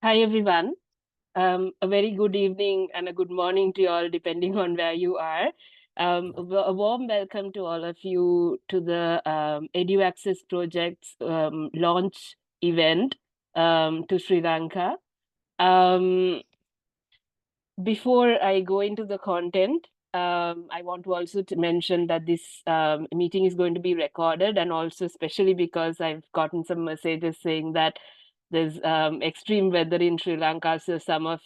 Hi, everyone. A very good evening and a good morning to you all, depending on where you are. A warm welcome to all of you to the EduAccess Project's launch event to Sri Lanka. Before I go into the content, I want to also mention that this meeting is going to be recorded, and also especially because I've gotten some messages saying that there's extreme weather in Sri Lanka, so some of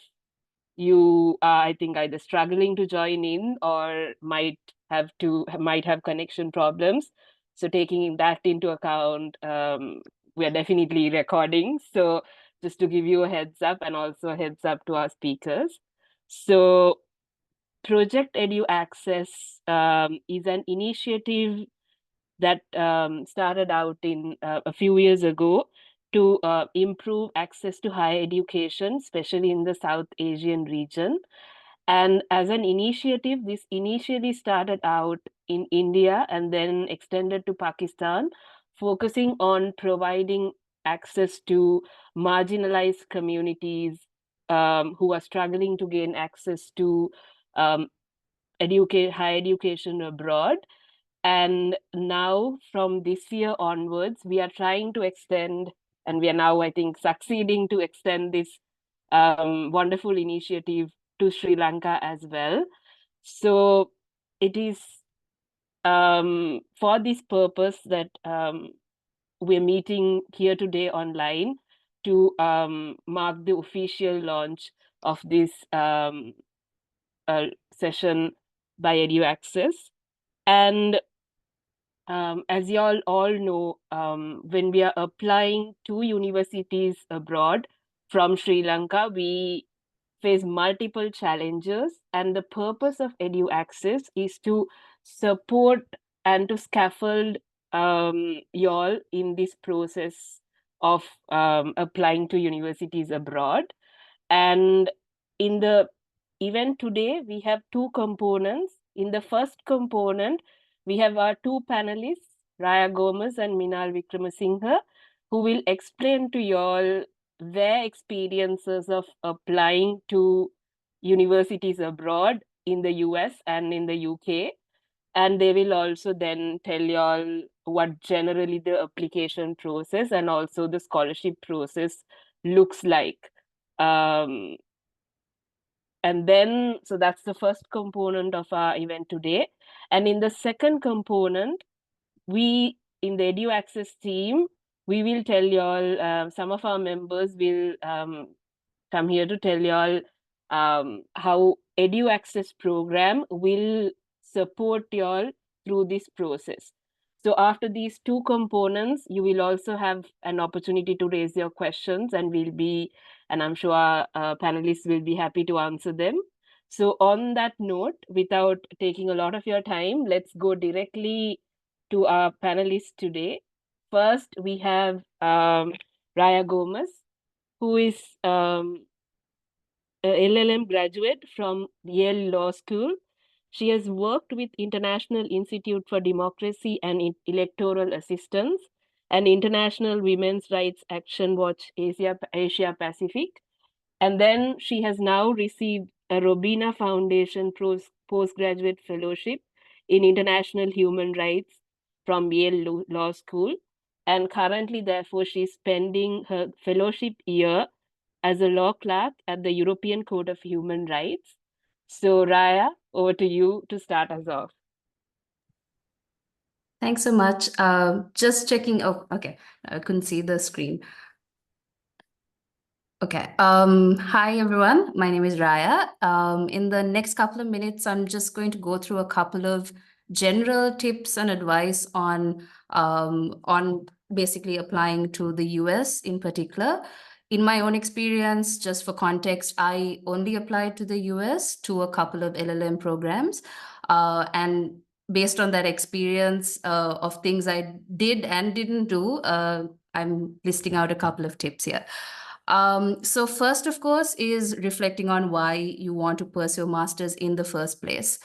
you are, I think, either struggling to join in or might have connection problems. So taking that into account, we are definitely recording. So just to give you a heads up, and also a heads up to our speakers. So Project EduAccess is an initiative that started out in a few years ago to improve access to higher education, especially in the South Asian region. And as an initiative, this initially started out in India and then extended to Pakistan, focusing on providing access to marginalized communities who are struggling to gain access to um, higher education abroad. And now, from this year onwards, we are trying to extend, and we are now, I think, succeeding to extend this wonderful initiative to Sri Lanka as well. So it is for this purpose that we're meeting here today online to mark the official launch of this session by EduAccess. And as you all know, when we are applying to universities abroad from Sri Lanka, we face multiple challenges, and the purpose of EduAccess is to support and to scaffold y'all in this process of applying to universities abroad. And in the event today, we have two components. In the first component, we have our two panelists, Raaya Gomez and Minaal Wickremesinghe, who will explain to you all their experiences of applying to universities abroad in the US and in the UK. And they will also then tell you all what generally the application process and also the scholarship process looks like. Um, and then, so that's the first component of our event today. And in the second component, we, in the EduAccess team, we will tell you all, some of our members will come here to tell you all how EduAccess program will support you all through this process. So after these two components, you will also have an opportunity to raise your questions, and I'm sure our panelists will be happy to answer them. So on that note, without taking a lot of your time, let's go directly to our panelists today. First, we have Raaya Gomez, who is a LLM graduate from Yale Law School. She has worked with International Institute for Democracy and Electoral Assistance and International Women's Rights Action Watch Asia Pacific. And then she has now received a Robina Foundation postgraduate fellowship in international human rights from Yale Law School. And currently, therefore, she's spending her fellowship year as a law clerk at the European Court of Human Rights. So, Raaya, over to you to start us off. Thanks so much. Just checking. Oh, okay. I couldn't see the screen. Okay. Hi, everyone. My name is Raaya. In the next couple of minutes, I'm just going to go through a couple of general tips and advice on basically applying to the US in particular. In my own experience, just for context, I only applied to the US to a couple of LLM programs. And based on that experience of things I did and didn't do, I'm listing out a couple of tips here. So first, of course, is reflecting on why you want to pursue a master's in the first place.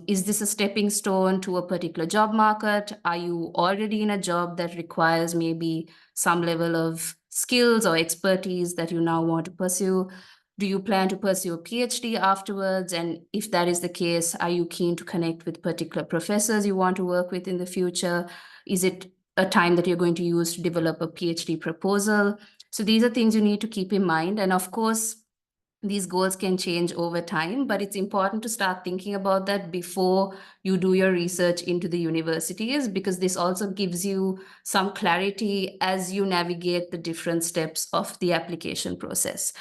Is this a stepping stone to a particular job market? Are you already in a job that requires maybe some level of skills or expertise that you now want to pursue? Do you plan to pursue a PhD afterwards? And if that is the case, are you keen to connect with particular professors you want to work with in the future? Is it a time that you're going to use to develop a PhD proposal? So these are things you need to keep in mind. And of course, these goals can change over time, but it's important to start thinking about that before you do your research into the universities, because this also gives you some clarity as you navigate the different steps of the application process.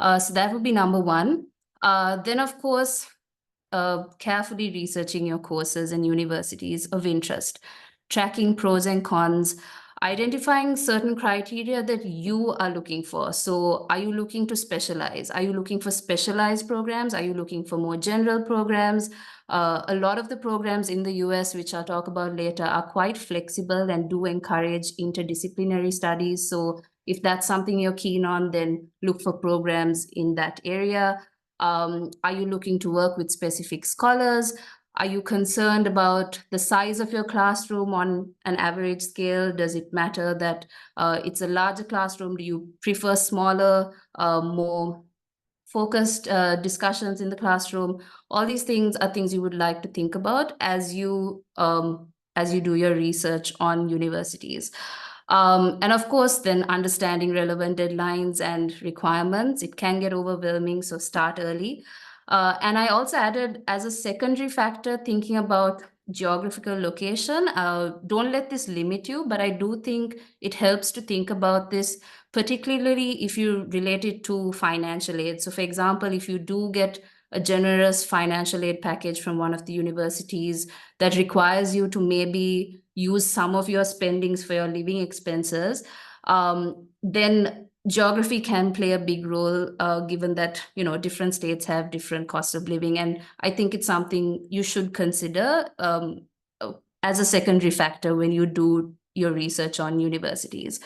So that would be number one. Then, of course, carefully researching your courses and universities of interest, tracking pros and cons, identifying certain criteria that you are looking for. So are you looking to specialize? Are you looking for specialized programs? Are you looking for more general programs? A lot of the programs in the US, which I'll talk about later, are quite flexible and do encourage interdisciplinary studies. So if that's something you're keen on, then look for programs in that area. Are you looking to work with specific scholars? Are you concerned about the size of your classroom on an average scale? Does it matter that it's a larger classroom? Do you prefer smaller, more focused discussions in the classroom? All these things are things you would like to think about as you do your research on universities. And of course, then understanding relevant deadlines and requirements. It can get overwhelming, so start early. And I also added as a secondary factor, thinking about geographical location. Don't let this limit you, but I do think it helps to think about this, particularly if you relate it to financial aid. So for example, if you do get a generous financial aid package from one of the universities that requires you to maybe use some of your spendings for your living expenses, then geography can play a big role, given that, you know, different states have different costs of living. And I think it's something you should consider as a secondary factor when you do your research on universities.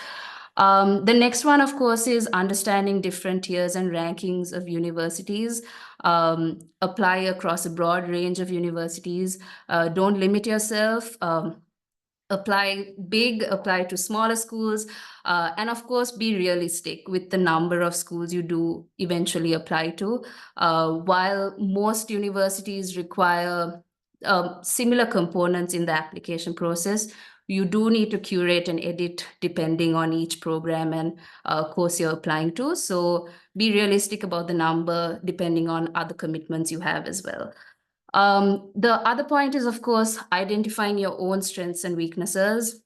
The next one, of course, is understanding different tiers and rankings of universities. Apply across a broad range of universities. Don't limit yourself. Apply big, apply to smaller schools, and of course, be realistic with the number of schools you do eventually apply to. While most universities require similar components in the application process, you do need to curate and edit depending on each program and course you're applying to. So be realistic about the number depending on other commitments you have as well. The other point is, of course, identifying your own strengths and weaknesses.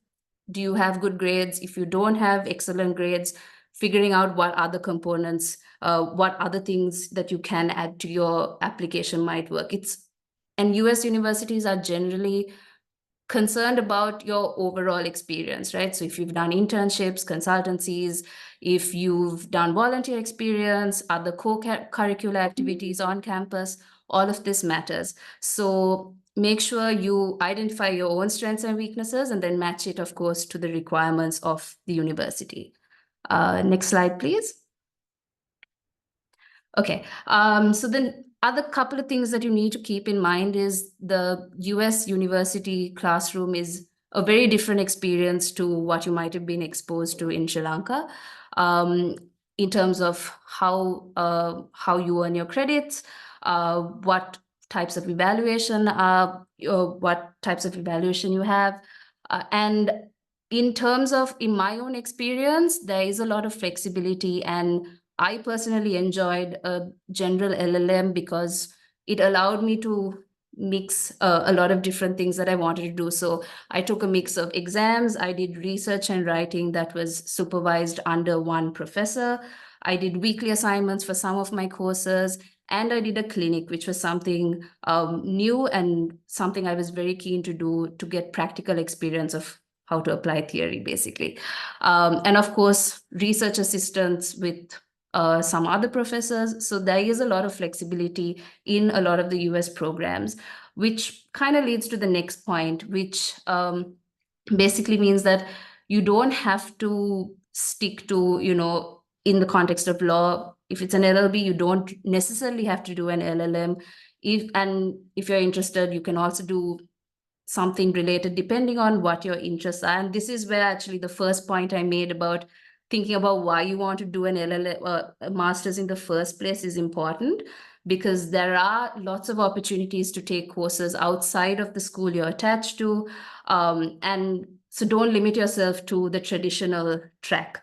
Do you have good grades? If you don't have excellent grades, figuring out what other components, what other things that you can add to your application might work. And US universities are generally concerned about your overall experience, right? So if you've done internships, consultancies, if you've done volunteer experience, other co-curricular activities on campus, all of this matters. So make sure you identify your own strengths and weaknesses and then match it, of course, to the requirements of the university. Next slide, please. Okay, so then other couple of things that you need to keep in mind is the US university classroom is a very different experience to what you might have been exposed to in Sri Lanka, in terms of how you earn your credits, what types of evaluation you have, and in terms of, in my own experience, there is a lot of flexibility, and I personally enjoyed a general LLM because it allowed me to mix a lot of different things that I wanted to do. So I took a mix of exams, I did research and writing that was supervised under one professor. I did weekly assignments for some of my courses, and I did a clinic, which was something new and something I was very keen to do to get practical experience of how to apply theory, basically. And of course, research assistants with some other professors. So there is a lot of flexibility in a lot of the US programs, which kind of leads to the next point, which basically means that you don't have to stick to, you know, in the context of law, if it's an LLB, you don't necessarily have to do an LLM. If you're interested, you can also do something related depending on what your interests are. And this is where actually the first point I made about thinking about why you want to do an LLM, a master's in the first place is important, because there are lots of opportunities to take courses outside of the school you're attached to. And so don't limit yourself to the traditional track.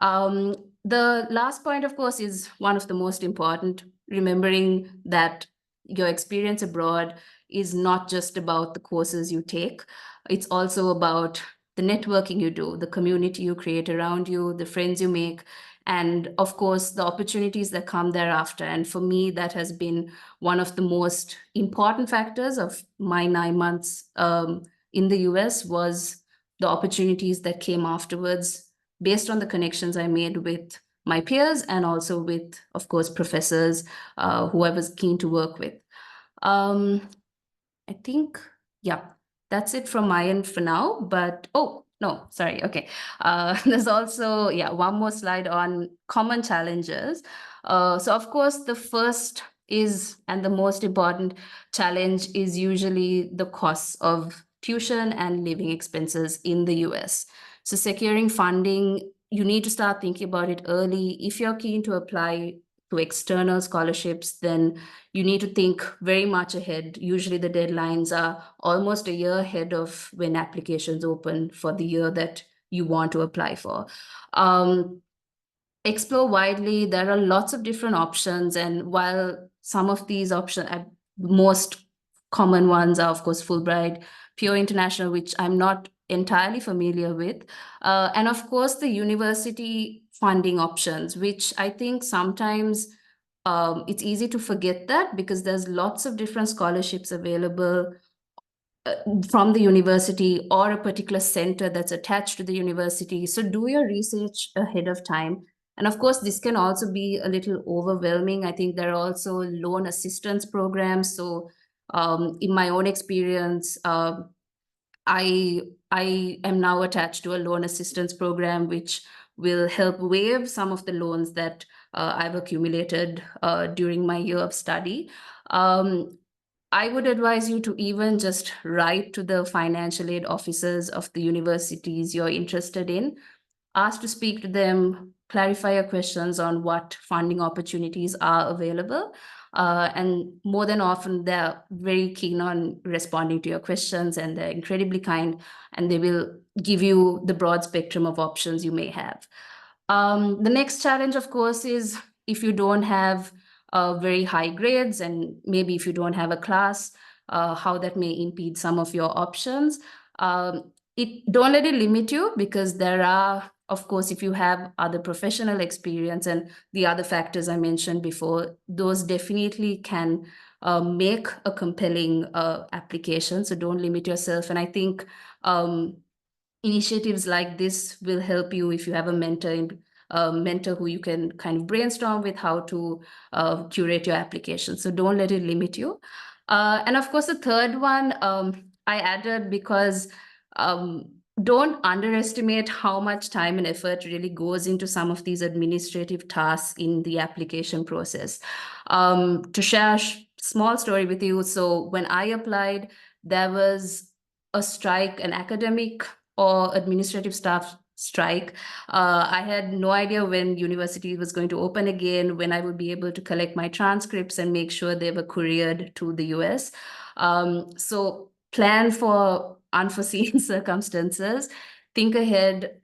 The last point, of course, is one of the most important, remembering that your experience abroad is not just about the courses you take. It's also about the networking you do, the community you create around you, the friends you make, and of course, the opportunities that come thereafter. And for me, that has been one of the most important factors of my 9 months in the US, was the opportunities that came afterwards based on the connections I made with my peers and also with, of course, professors who I was keen to work with. I think, yeah, that's it from my end for now. But, oh, no, sorry. Okay. There's also, yeah, one more slide on common challenges. So, of course, the first is, and the most important challenge is usually the costs of tuition and living expenses in the US. So, securing funding, you need to start thinking about it early. If you're keen to apply to external scholarships, then you need to think very much ahead. Usually the deadlines are almost a year ahead of when applications open for the year that you want to apply for. Explore widely. There are lots of different options. And while some of these options, most common ones are, of course, Fulbright, Pure International, which I'm not entirely familiar with. And of course, the university funding options, which I think sometimes it's easy to forget that, because there's lots of different scholarships available from the university or a particular center that's attached to the university. So do your research ahead of time. And of course, this can also be a little overwhelming. I think there are also loan assistance programs. So in my own experience, I am now attached to a loan assistance program, which will help waive some of the loans that I've accumulated during my year of study. I would advise you to even just write to the financial aid officers of the universities you're interested in, ask to speak to them, clarify your questions on what funding opportunities are available. And more than often, they're very keen on responding to your questions, and they're incredibly kind, and they will give you the broad spectrum of options you may have. The next challenge, of course, is if you don't have very high grades, and maybe if you don't have a class, how that may impede some of your options. Don't let it limit you, because there are, of course, if you have other professional experience and the other factors I mentioned before, those definitely can make a compelling application. So don't limit yourself. And I think initiatives like this will help you if you have a mentor who you can kind of brainstorm with how to curate your application. So don't let it limit you. And of course, the third one I added because don't underestimate how much time and effort really goes into some of these administrative tasks in the application process. To share a small story with you, so when I applied, there was a strike, an academic or administrative staff strike. I had no idea when university was going to open again, when I would be able to collect my transcripts and make sure they were couriered to the US. So plan for unforeseen circumstances, think ahead,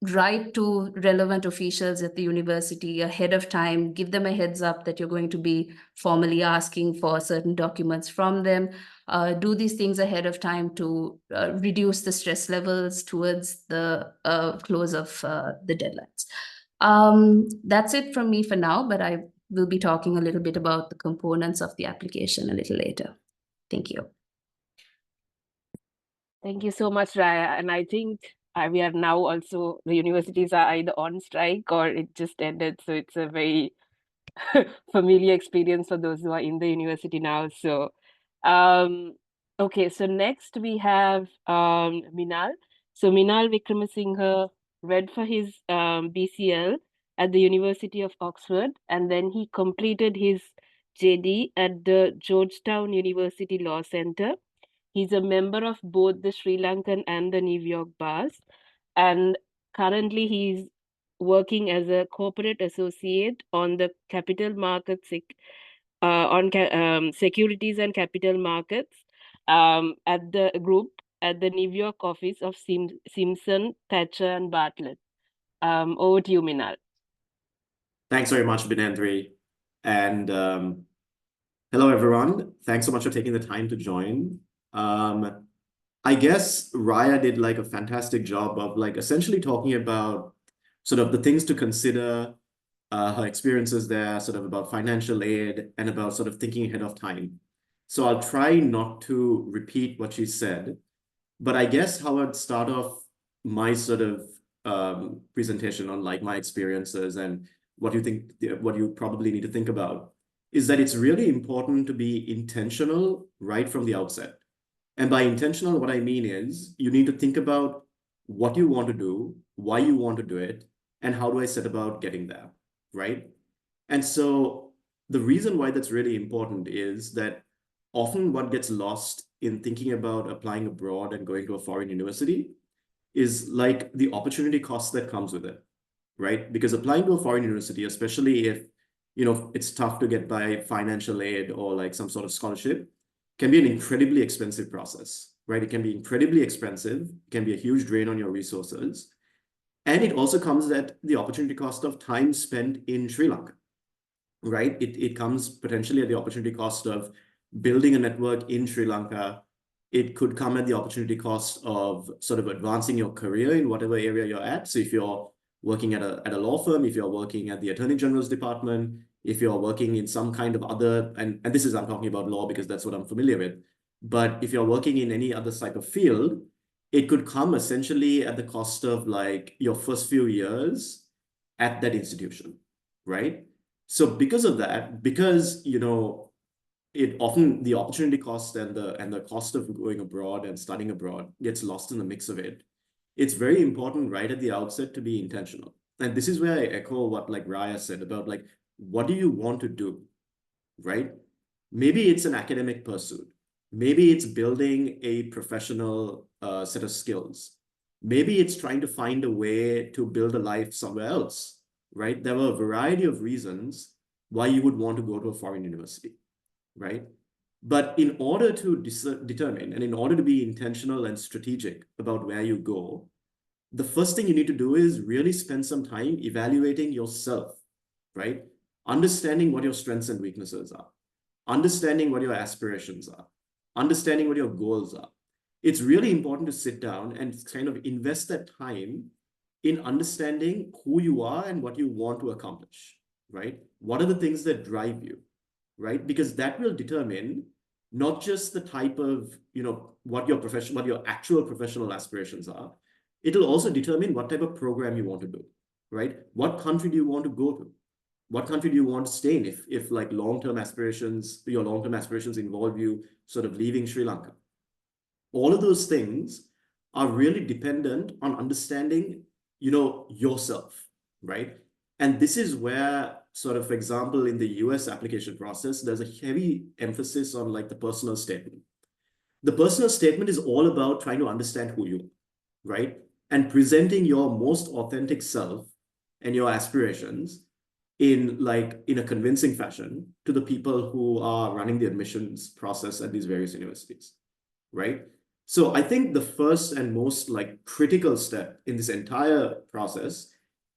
write to relevant officials at the university ahead of time, give them a heads up that you're going to be formally asking for certain documents from them. Do these things ahead of time to reduce the stress levels towards the close of the deadlines. That's it from me for now, but I will be talking a little bit about the components of the application a little later. Thank you. Thank you so much, Raaya. And I think we are now also, the universities are either on strike or it just ended. So it's a very familiar experience for those who are in the university now. So, okay, so next we have Minaal. So Minaal Wickremesinghe read for his BCL at the University of Oxford, and then he completed his JD at the Georgetown University Law Center. He's a member of both the Sri Lankan and the New York bars, and currently he's working as a corporate associate on the capital markets, securities and capital markets at the New York office of Simpson, Thacher, and Bartlett. Over to you, Minaal. Thanks very much, Binandri. And hello, everyone. Thanks so much for taking the time to join. I guess Raaya did like a fantastic job of like essentially talking about sort of the things to consider, her experiences there, sort of about financial aid and about sort of thinking ahead of time. So I'll try not to repeat what she said, but I guess how I'd start off my sort of presentation on like my experiences and what you probably need to think about is that it's really important to be intentional right from the outset. And by intentional, what I mean is you need to think about what you want to do, why you want to do it, and how do I set about getting there, right? And so the reason why that's really important is that often what gets lost in thinking about applying abroad and going to a foreign university is like the opportunity cost that comes with it, right? Because applying to a foreign university, especially if, it's tough to get by financial aid or like some sort of scholarship, can be an incredibly expensive process, right? It can be incredibly expensive, it can be a huge drain on your resources. And it also comes at the opportunity cost of time spent in Sri Lanka, right? It comes potentially at the opportunity cost of building a network in Sri Lanka. It could come at the opportunity cost of sort of advancing your career in whatever area you're at. So if you're working at a law firm, if you're working at the Attorney General's department, if you're working in some kind of other, and this is, I'm talking about law because that's what I'm familiar with, but if you're working in any other type of field, it could come essentially at the cost of like your first few years at that institution, right? So because of that, because, it often the opportunity cost and the cost of going abroad and studying abroad gets lost in the mix of it. It's very important right at the outset to be intentional. And this is where I echo what like Raaya said about like, what do you want to do, right? Maybe it's an academic pursuit. Maybe it's building a professional set of skills. Maybe it's trying to find a way to build a life somewhere else, right? There are a variety of reasons why you would want to go to a foreign university, right? But in order to determine and in order to be intentional and strategic about where you go, the first thing you need to do is really spend some time evaluating yourself, right? Understanding what your strengths and weaknesses are, understanding what your aspirations are, understanding what your goals are. It's really important to sit down and kind of invest that time in understanding who you are and what you want to accomplish, right? What are the things that drive you, right? Because that will determine not just the type of, what your actual professional aspirations are. It'll also determine what type of program you want to do, right? What country do you want to go to? What country do you want to stay in if like your long-term aspirations involve you sort of leaving Sri Lanka? All of those things are really dependent on understanding, yourself, right? And this is where sort of, for example, in the US application process, there's a heavy emphasis on like the personal statement. The personal statement is all about trying to understand who you are, right? And presenting your most authentic self and your aspirations in a convincing fashion to the people who are running the admissions process at these various universities, right? So I think the first and most like critical step in this entire process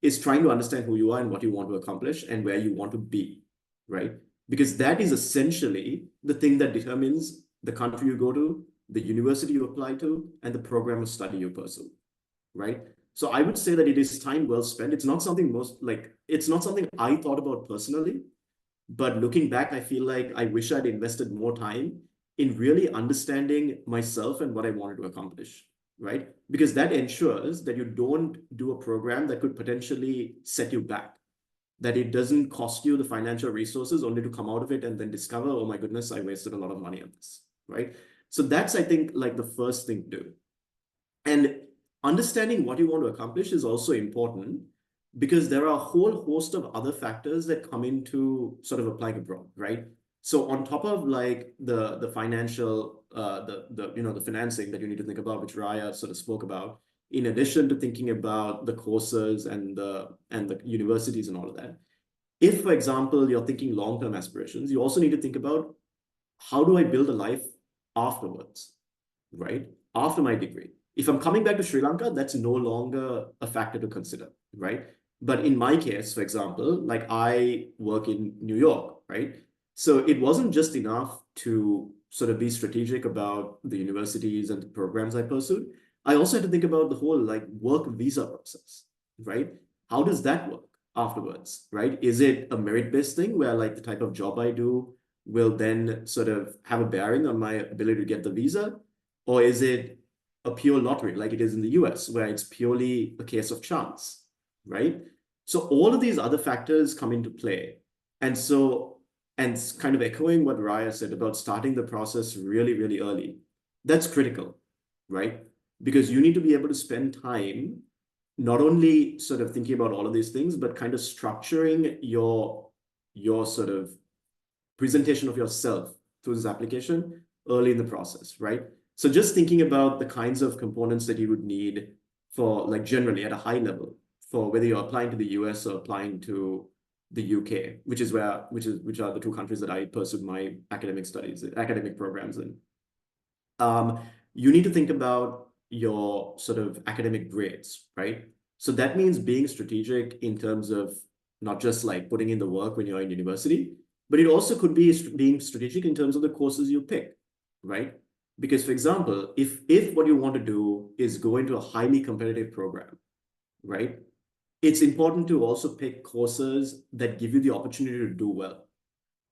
is trying to understand who you are and what you want to accomplish and where you want to be, right? Because that is essentially the thing that determines the country you go to, the university you apply to, and the program of study you pursue, right? So I would say that it is time well spent. It's not something I thought about personally, but looking back, I feel like I wish I'd invested more time in really understanding myself and what I wanted to accomplish, right? Because that ensures that you don't do a program that could potentially set you back, that it doesn't cost you the financial resources only to come out of it and then discover, oh my goodness, I wasted a lot of money on this, right? So that's, I think, like the first thing to do. And understanding what you want to accomplish is also important because there are a whole host of other factors that come into sort of applying abroad, right? So on top of like the financial, the financing that you need to think about, which Raaya sort of spoke about, in addition to thinking about the courses and the universities and all of that, if, for example, you're thinking long-term aspirations, you also need to think about, how do I build a life afterwards, right? After my degree. If I'm coming back to Sri Lanka, that's no longer a factor to consider, right? But in my case, for example, like I work in New York, right? So it wasn't just enough to sort of be strategic about the universities and the programs I pursued. I also had to think about the whole like work visa process, right? How does that work afterwards, right? Is it a merit-based thing where like the type of job I do will then sort of have a bearing on my ability to get the visa? Or is it a pure lottery like it is in the US, where it's purely a case of chance, right? So all of these other factors come into play. And kind of echoing what Raaya said about starting the process really, really early, that's critical, right? Because you need to be able to spend time not only sort of thinking about all of these things, but kind of structuring your sort of presentation of yourself through this application early in the process, right? So just thinking about the kinds of components that you would need for like generally at a high level for whether you're applying to the US or applying to the UK, which are the two countries that I pursued my academic programs in. You need to think about your sort of academic grades, right? So that means being strategic in terms of not just like putting in the work when you're in university, but it also could be being strategic in terms of the courses you pick, right? Because, for example, if what you want to do is go into a highly competitive program, right, it's important to also pick courses that give you the opportunity to do well,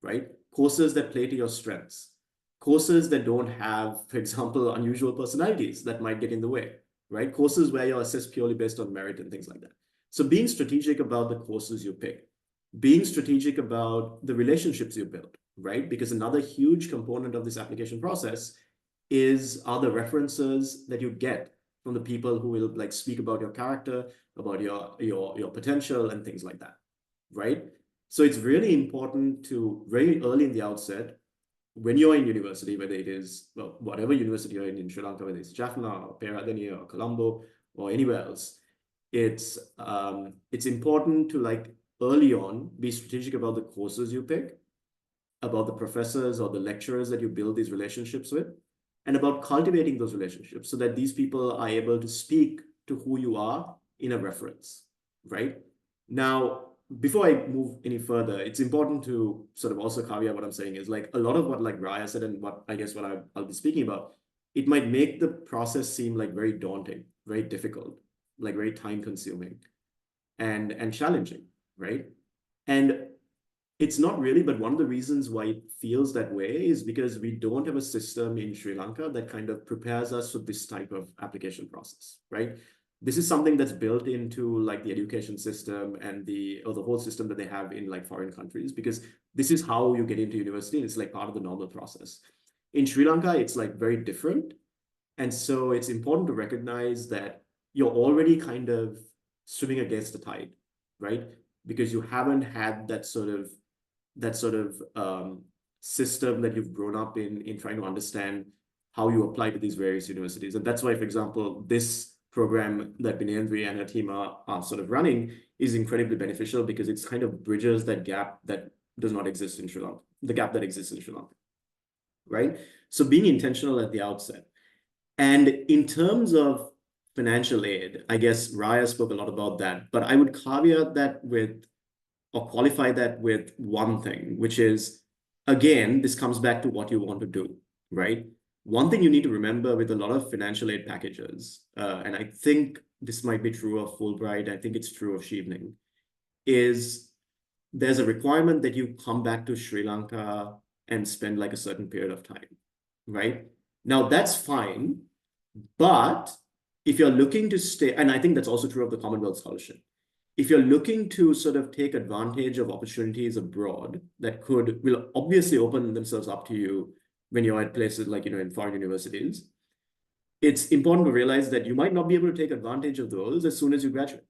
right? Courses that play to your strengths, courses that don't have, for example, unusual personalities that might get in the way, right? Courses where you're assessed purely based on merit and things like that. So being strategic about the courses you pick, being strategic about the relationships you build, right? Because another huge component of this application process are the references that you get from the people who will like speak about your character, about your potential and things like that, right? So it's really important to very early in the outset, when you're in university, whether it is, well, whatever university you're in Sri Lanka, whether it's Jaffna or Peradeniya or Colombo or anywhere else, it's important to like early on be strategic about the courses you pick, about the professors or the lecturers that you build these relationships with, and about cultivating those relationships so that these people are able to speak to who you are in a reference, right? Now, before I move any further, it's important to sort of also caveat what I'm saying is like a lot of what like Raaya said and what I'll be speaking about, it might make the process seem like very daunting, very difficult, like very time consuming and challenging, right? And it's not really, but one of the reasons why it feels that way is because we don't have a system in Sri Lanka that kind of prepares us for this type of application process, right? This is something that's built into like the education system and the whole system that they have in like foreign countries, because this is how you get into university and it's like part of the normal process. In Sri Lanka, it's like very different. And so it's important to recognize that you're already kind of swimming against the tide, right? Because you haven't had that sort of system that you've grown up in trying to understand how you apply to these various universities. And that's why, for example, this program that Binendri and her team are sort of running is incredibly beneficial because it's kind of bridges that gap that does not exist in Sri Lanka, the gap that exists in Sri Lanka, right? So being intentional at the outset. And in terms of financial aid, I guess Raaya spoke a lot about that, but I would caveat that with, or qualify that with one thing, which is, again, this comes back to what you want to do, right? One thing you need to remember with a lot of financial aid packages, and I think this might be true of Fulbright, I think it's true of Chevening, is there's a requirement that you come back to Sri Lanka and spend like a certain period of time, right? Now that's fine, but if you're looking to stay, and I think that's also true of the Commonwealth Scholarship, if you're looking to sort of take advantage of opportunities abroad that will obviously open themselves up to you when you're at places like, in foreign universities, it's important to realize that you might not be able to take advantage of those as soon as you graduate,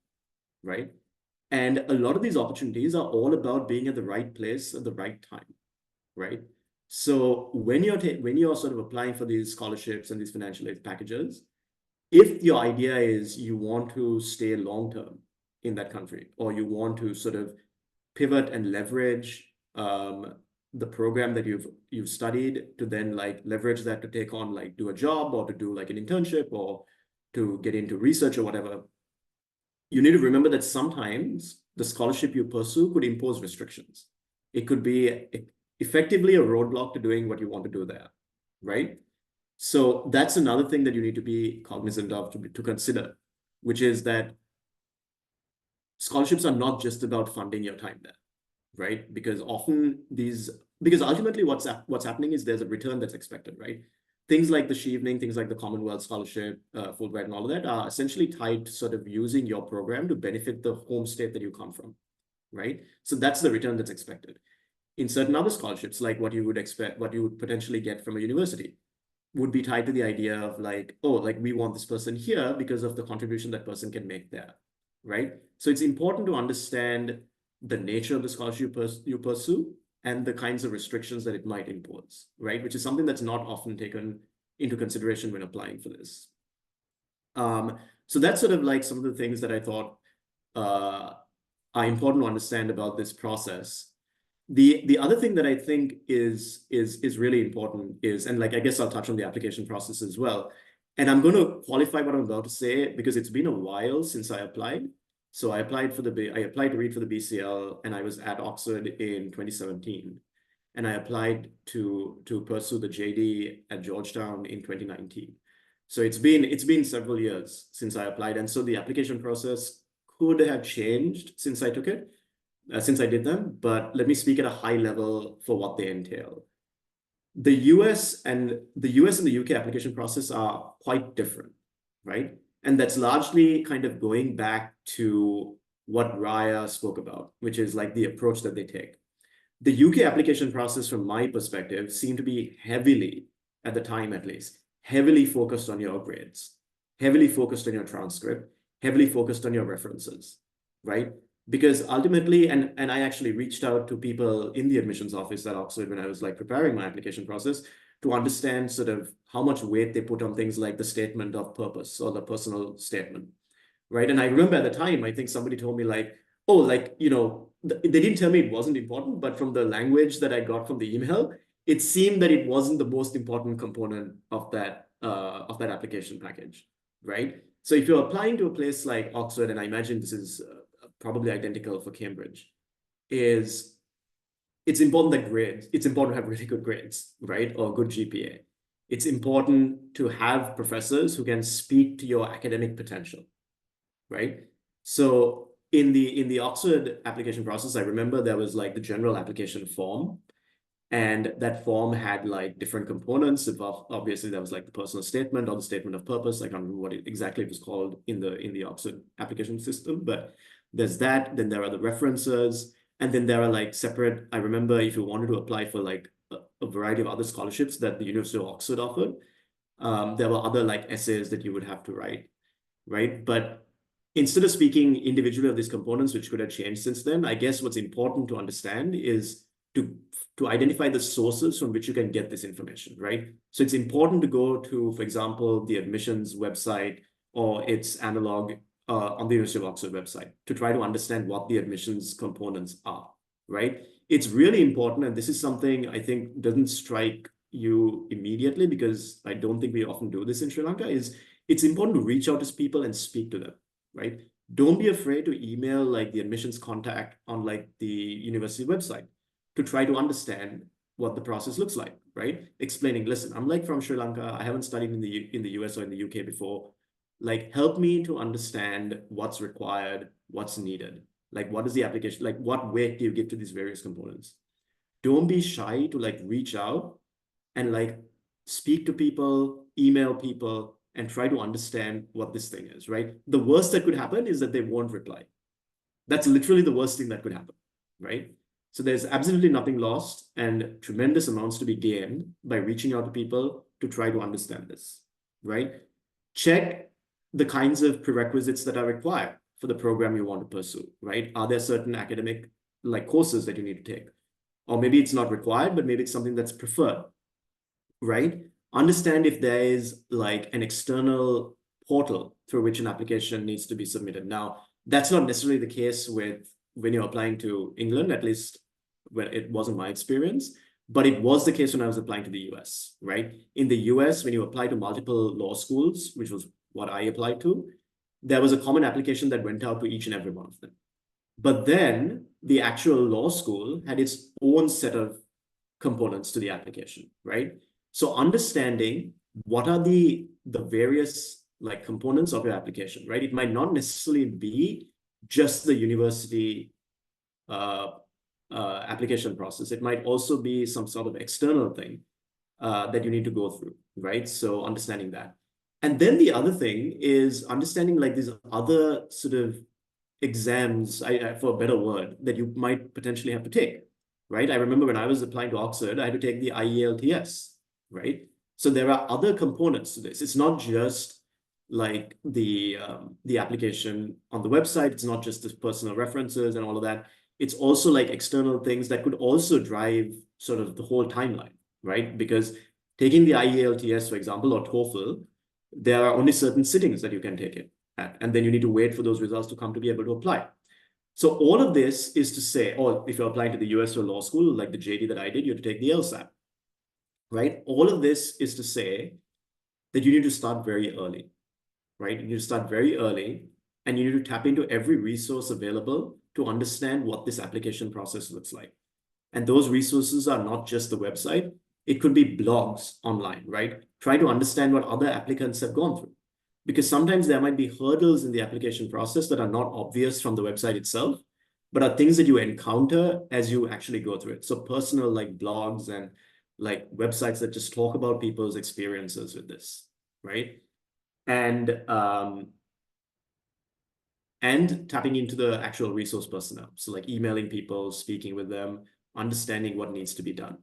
right? And a lot of these opportunities are all about being at the right place at the right time, right? So when you're sort of applying for these scholarships and these financial aid packages, if your idea is you want to stay long-term in that country, or you want to sort of pivot and leverage the program that you've studied to then like leverage that to take on, like do a job or to do like an internship or to get into research or whatever, you need to remember that sometimes the scholarship you pursue could impose restrictions. It could be effectively a roadblock to doing what you want to do there, right? So that's another thing that you need to be cognizant of, to consider, which is that scholarships are not just about funding your time there, right? Because ultimately what's happening is there's a return that's expected, right? Things like the Shevening, things like the Commonwealth Scholarship, Fulbright, and all of that are essentially tied to sort of using your program to benefit the home state that you come from, right? So that's the return that's expected. In certain other scholarships, like what you would expect, what you would potentially get from a university, would be tied to the idea of like, oh, like we want this person here because of the contribution that person can make there, right? So it's important to understand the nature of the scholarship you pursue and the kinds of restrictions that it might impose, right? Which is something that's not often taken into consideration when applying for this. So that's sort of like some of the things that I thought are important to understand about this process. The other thing that I think is really important is, and like I guess I'll touch on the application process as well. And I'm going to qualify what I'm about to say because it's been a while since I applied. So I applied to read for the BCL, and I was at Oxford in 2017. And I applied to pursue the JD at Georgetown in 2019. So it's been several years since I applied. And so the application process could have changed since I took it. Since I did them, but let me speak at a high level for what they entail. The US and the UK application process are quite different, right? And that's largely kind of going back to what Raaya spoke about, which is like the approach that they take. The UK application process, from my perspective, seemed to be heavily, at the time at least, heavily focused on your grades, heavily focused on your transcript, heavily focused on your references, right? Because ultimately, and I actually reached out to people in the admissions office at Oxford when I was like preparing my application process to understand sort of how much weight they put on things like the statement of purpose or the personal statement, right? And I remember at the time, I think somebody told me like, oh, like, you know, they didn't tell me it wasn't important, but from the language that I got from the email, it seemed that it wasn't the most important component of that application package, right? So if you're applying to a place like Oxford, and I imagine this is probably identical for Cambridge, it's important to have really good grades, right? Or good GPA. It's important to have professors who can speak to your academic potential, right? So in the Oxford application process, I remember there was like the general application form, and that form had like different components. Obviously, there was like the personal statement or the statement of purpose. I can't remember what exactly it was called in the Oxford application system, but there's that. Then there are the references, and then there are like separate. I remember if you wanted to apply for like a variety of other scholarships that the University of Oxford offered, there were other like essays that you would have to write, right? But instead of speaking individually of these components, which could have changed since then, I guess what's important to understand is to identify the sources from which you can get this information, right? So it's important to go to, for example, the admissions website or its analog on the University of Oxford website to try to understand what the admissions components are, right? It's really important, and this is something I think doesn't strike you immediately because I don't think we often do this in Sri Lanka, is it's important to reach out to people and speak to them, right? Don't be afraid to email like the admissions contact on like the university website to try to understand what the process looks like, right? Explaining, listen, I'm like from Sri Lanka. I haven't studied in the US or in the UK before. Like, help me to understand what's required, what's needed. Like, what is the application? Like, what weight do you give to these various components? Don't be shy to like reach out and like speak to people, email people, and try to understand what this thing is, right? The worst that could happen is that they won't reply. That's literally the worst thing that could happen, right? So there's absolutely nothing lost and tremendous amounts to be gained by reaching out to people to try to understand this, right? Check the kinds of prerequisites that are required for the program you want to pursue, right? Are there certain academic like courses that you need to take? Or maybe it's not required, but maybe it's something that's preferred, right? Understand if there is like an external portal through which an application needs to be submitted. Now, that's not necessarily the case with when you're applying to England, at least when it wasn't my experience, but it was the case when I was applying to the US, right? In the US, when you apply to multiple law schools, which was what I applied to, there was a common application that went out to each and every one of them. But then the actual law school had its own set of components to the application, right? So understanding what are the various like components of your application, right? It might not necessarily be just the university application process. It might also be some sort of external thing that you need to go through, right? So understanding that. And then the other thing is understanding like these other sort of exams, for a better word, that you might potentially have to take, right? I remember when I was applying to Oxford, I had to take the IELTS, right? So there are other components to this. It's not just like the application on the website. It's not just the personal references and all of that. It's also like external things that could also drive sort of the whole timeline, right? Because taking the IELTS, for example, or TOEFL, there are only certain sittings that you can take it at, and then you need to wait for those results to come to be able to apply. So all of this is to say, or if you're applying to the US or law school, like the JD that I did, you have to take the LSAT, right? All of this is to say that you need to start very early, right? You need to start very early, and you need to tap into every resource available to understand what this application process looks like. And those resources are not just the website. It could be blogs online, right? Try to understand what other applicants have gone through, because sometimes there might be hurdles in the application process that are not obvious from the website itself, but are things that you encounter as you actually go through it. So personal like blogs and like websites that just talk about people's experiences with this, right? And tapping into the actual resource personnel. So like emailing people, speaking with them, understanding what needs to be done,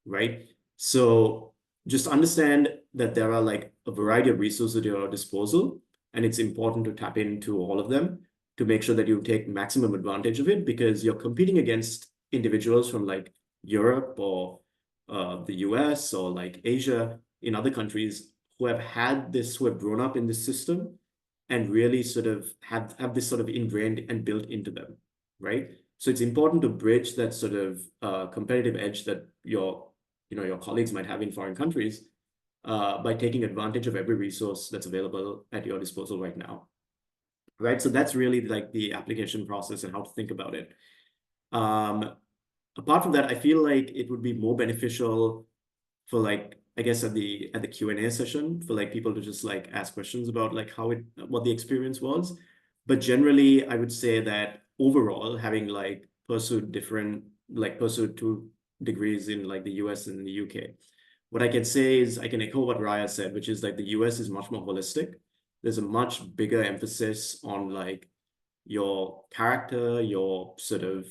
right? So just understand that there are like a variety of resources at your disposal, and it's important to tap into all of them to make sure that you take maximum advantage of it, because you're competing against individuals from like Europe or the US or like Asia in other countries who have had this, who have grown up in this system and really sort of have this sort of ingrained and built into them, right? So it's important to bridge that sort of competitive edge that your colleagues might have in foreign countries by taking advantage of every resource that's available at your disposal right now, right? So that's really like the application process and how to think about it. Apart from that, I feel like it would be more beneficial for like, I guess at the Q&A session for like people to just like ask questions about like what the experience was. But generally, I would say that overall, having like pursued 2 degrees in like the US and the UK, what I can say is I can echo what Raaya said, which is like the US is much more holistic. There's a much bigger emphasis on like your character, your sort of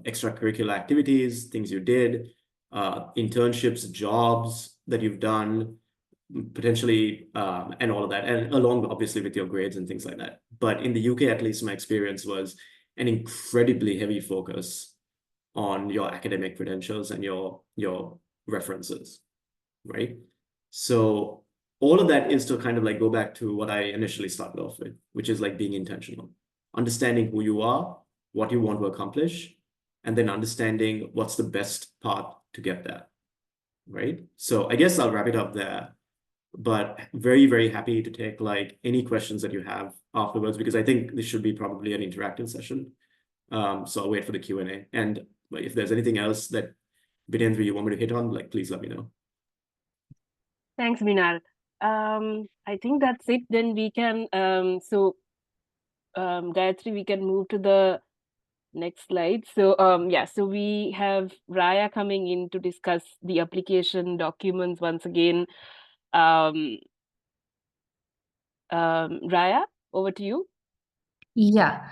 extracurricular activities, things you did, internships, jobs that you've done, potentially, and all of that, and along obviously with your grades and things like that. But in the UK, at least my experience was an incredibly heavy focus on your academic credentials and your references, right? So all of that is to kind of like go back to what I initially started off with, which is like being intentional, understanding who you are, what you want to accomplish, and then understanding what's the best path to get there, right? So I guess I'll wrap it up there, but very, very happy to take like any questions that you have afterwards, because I think this should be probably an interactive session. So I'll wait for the Q&A. And if there's anything else that Binendra you want me to hit on, like, please let me know. Thanks, Minaal. I think that's it. Then we can, Gayatri, we can move to the next slide. So, so we have Raaya coming in to discuss the application documents once again. Raaya, over to you. Yeah.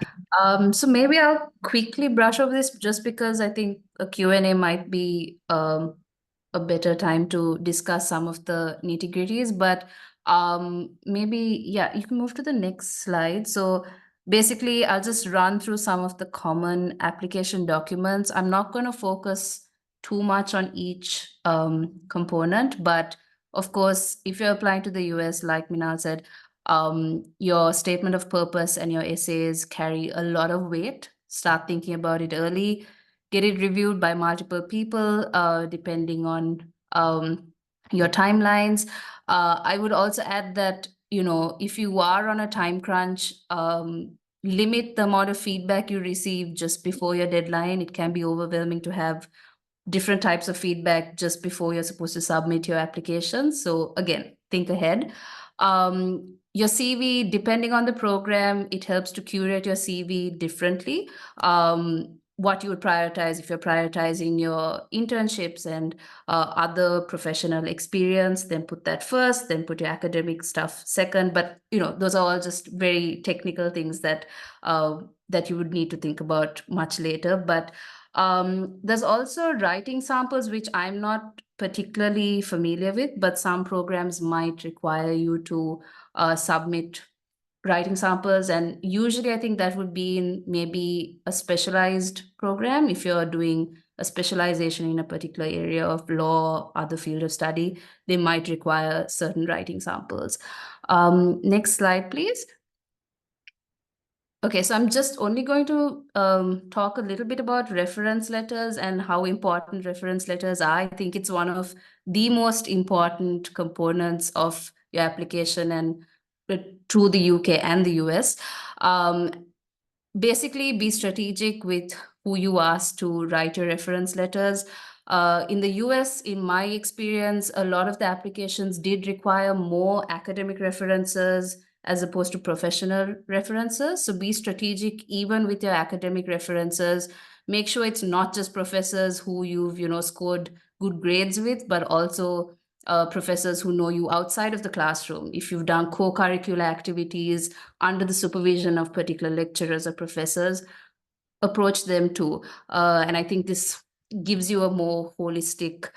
So maybe I'll quickly brush over this just because I think a Q&A might be a better time to discuss some of the nitty-gritties, but maybe, yeah, you can move to the next slide. So basically, I'll just run through some of the common application documents. I'm not going to focus too much on each component, but of course, if you're applying to the US, like Minaal said, Your statement of purpose and your essays carry a lot of weight. Start thinking about it early. Get it reviewed by multiple people, depending on your timelines. I would also add that, if you are on a time crunch, limit the amount of feedback you receive just before your deadline. It can be overwhelming to have different types of feedback just before you're supposed to submit your application. So again, think ahead. Your CV, depending on the program, it helps to curate your CV differently. What you would prioritize, if you're prioritizing your internships and other professional experience, then put that first, then put your academic stuff second. But those are all just very technical things that that you would need to think about much later. But there's also writing samples, which I'm not particularly familiar with, but some programs might require you to submit writing samples. And usually I think that would be in maybe a specialized program. If you're doing a specialization in a particular area of law, other field of study, they might require certain writing samples. Next slide, please. Okay, so I'm just only going to talk a little bit about reference letters and how important reference letters are. I think it's one of the most important components of your application and to the UK and the US. Basically, be strategic with who you ask to write your reference letters. In the US, in my experience, a lot of the applications did require more academic references as opposed to professional references. So be strategic even with your academic references. Make sure it's not just professors who you've scored good grades with, but also professors who know you outside of the classroom. If you've done co-curricular activities under the supervision of particular lecturers or professors, approach them too. And I think this gives you a more holistic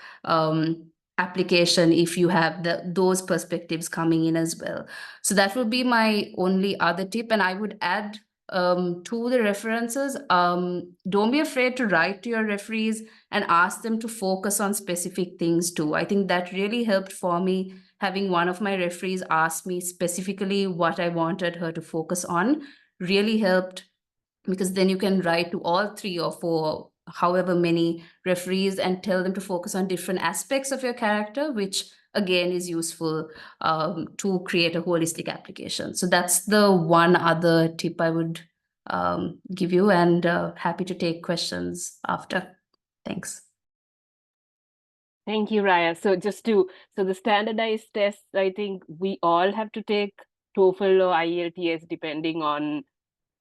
application if you have those perspectives coming in as well. So that would be my only other tip. And I would add to the references, don't be afraid to write to your referees and ask them to focus on specific things too. I think that really helped for me, having one of my referees ask me specifically what I wanted her to focus on really helped, because then you can write to all 3 or 4, however many referees, and tell them to focus on different aspects of your character, which again is useful to create a holistic application. So that's the one other tip I would give you, and happy to take questions after. Thanks. Thank you, Raaya. So the standardized tests, I think we all have to take TOEFL or IELTS depending on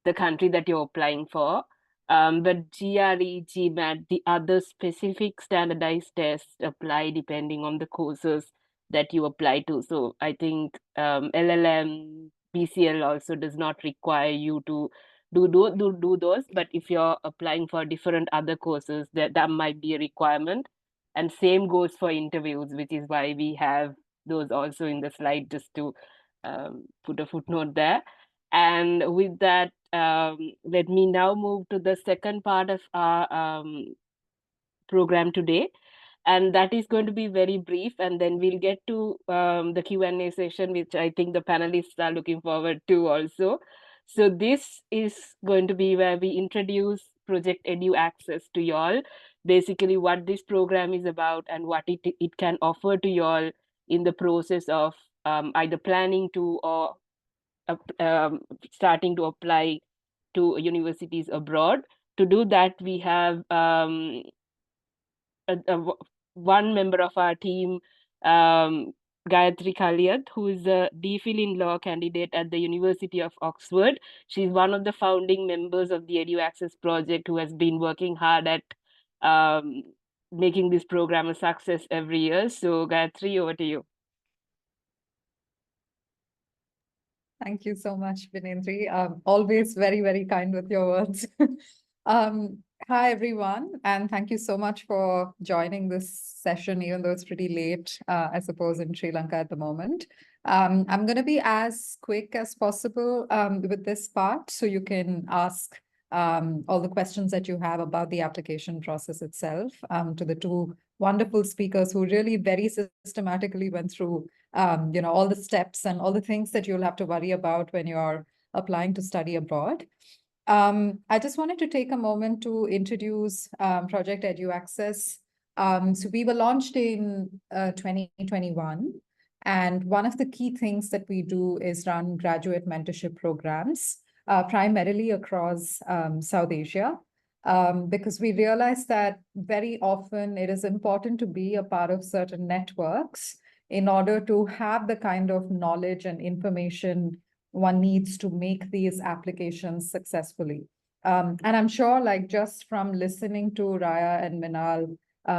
the country that you're applying for. But GRE, GMAT, the other specific standardized tests apply depending on the courses that you apply to. So I think LLM, BCL also does not require you to do those. But if you're applying for different other courses, that might be a requirement. And same goes for interviews, which is why we have those also in the slide, just to put a footnote there. And with that, let me now move to the second part of our program today. And that is going to be very brief, and then we'll get to the Q&A session, which I think the panelists are looking forward to also. So this is going to be where we introduce Project EduAccess to y'all, basically what this program is about and what it can offer to y'all in the process of either planning to or starting to apply to universities abroad. To do that, we have one member of our team, Gayatri Kaliat, who is a DPhil in law candidate at the University of Oxford. She's one of the founding members of the EduAccess project, who has been working hard at making this program a success every year. So Gayatri, over to you. Thank you so much, Binendri. Always very, very kind with your words. Hi, everyone, and thank you so much for joining this session, even though it's pretty late, I suppose, in Sri Lanka at the moment. I'm going to be as quick as possible with this part, so you can ask all the questions that you have about the application process itself to the 2 wonderful speakers who really very systematically went through all the steps and all the things that you'll have to worry about when you're applying to study abroad. I just wanted to take a moment to introduce Project EduAccess. So we were launched in 2021. And one of the key things that we do is run graduate mentorship programs, primarily across South Asia, because we realize that very often it is important to be a part of certain networks in order to have the kind of knowledge and information one needs to make these applications successfully. And I'm sure, like, just from listening to Raaya and Minaal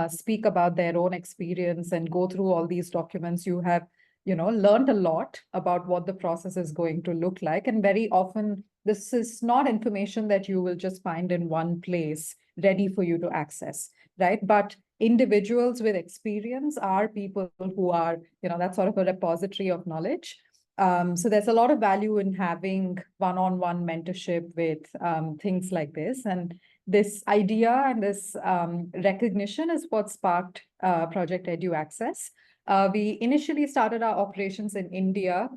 speak about their own experience and go through all these documents, you have learned a lot about what the process is going to look like. And very often, this is not information that you will just find in one place ready for you to access, right? But individuals with experience are people who are, that sort of a repository of knowledge. So there's a lot of value in having one-on-one mentorship with things like this. And this idea and this recognition is what sparked Project EduAccess. We initially started our operations in India,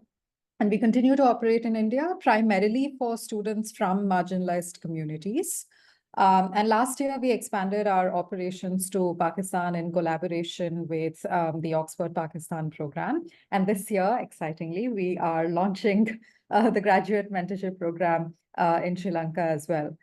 and we continue to operate in India primarily for students from marginalized communities. And last year, we expanded our operations to Pakistan in collaboration with the Oxford Pakistan program. And this year, excitingly, we are launching the graduate mentorship program in Sri Lanka as well.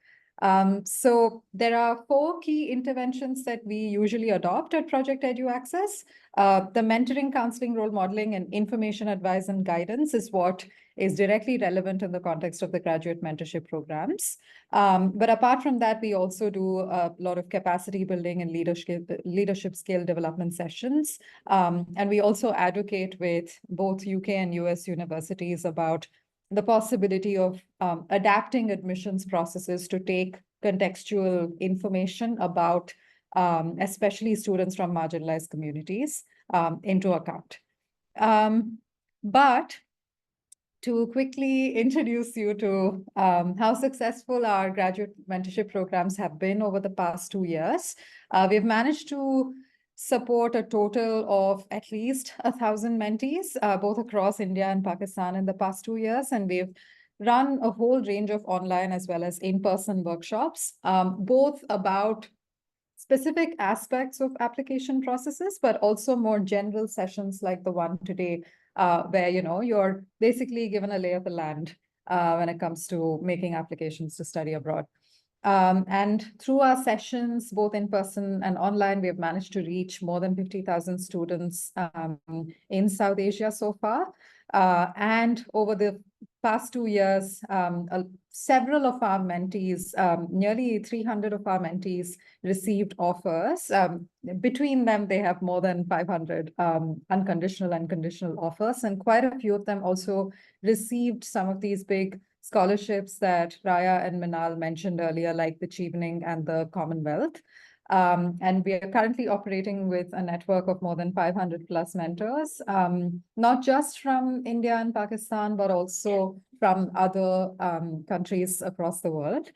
So there are 4 key interventions that we usually adopt at Project EduAccess. The mentoring, counseling, role modeling, and information advice and guidance is what is directly relevant in the context of the graduate mentorship programs. But apart from that, we also do a lot of capacity building and leadership skill development sessions. And we also advocate with both UK and US universities about the possibility of adapting admissions processes to take contextual information about especially students from marginalized communities into account. But to quickly introduce you to how successful our graduate mentorship programs have been over the past 2 years, we've managed to support a total of at least 1,000 mentees, both across India and Pakistan in the past 2 years. And we've run a whole range of online as well as in-person workshops, both about specific aspects of application processes, but also more general sessions like the one today, where you're basically given a lay of the land when it comes to making applications to study abroad. And through our sessions, both in person and online, we have managed to reach more than 50,000 students in South Asia so far. And over the past 2 years, several of our mentees, nearly 300 of our mentees received offers. Between them, they have more than 500 unconditional and conditional offers. And quite a few of them also received some of these big scholarships that Raaya and Minaal mentioned earlier, like the Chevening and the Commonwealth. And we are currently operating with a network of more than 500 plus mentors, not just from India and Pakistan, but also from other countries across the world.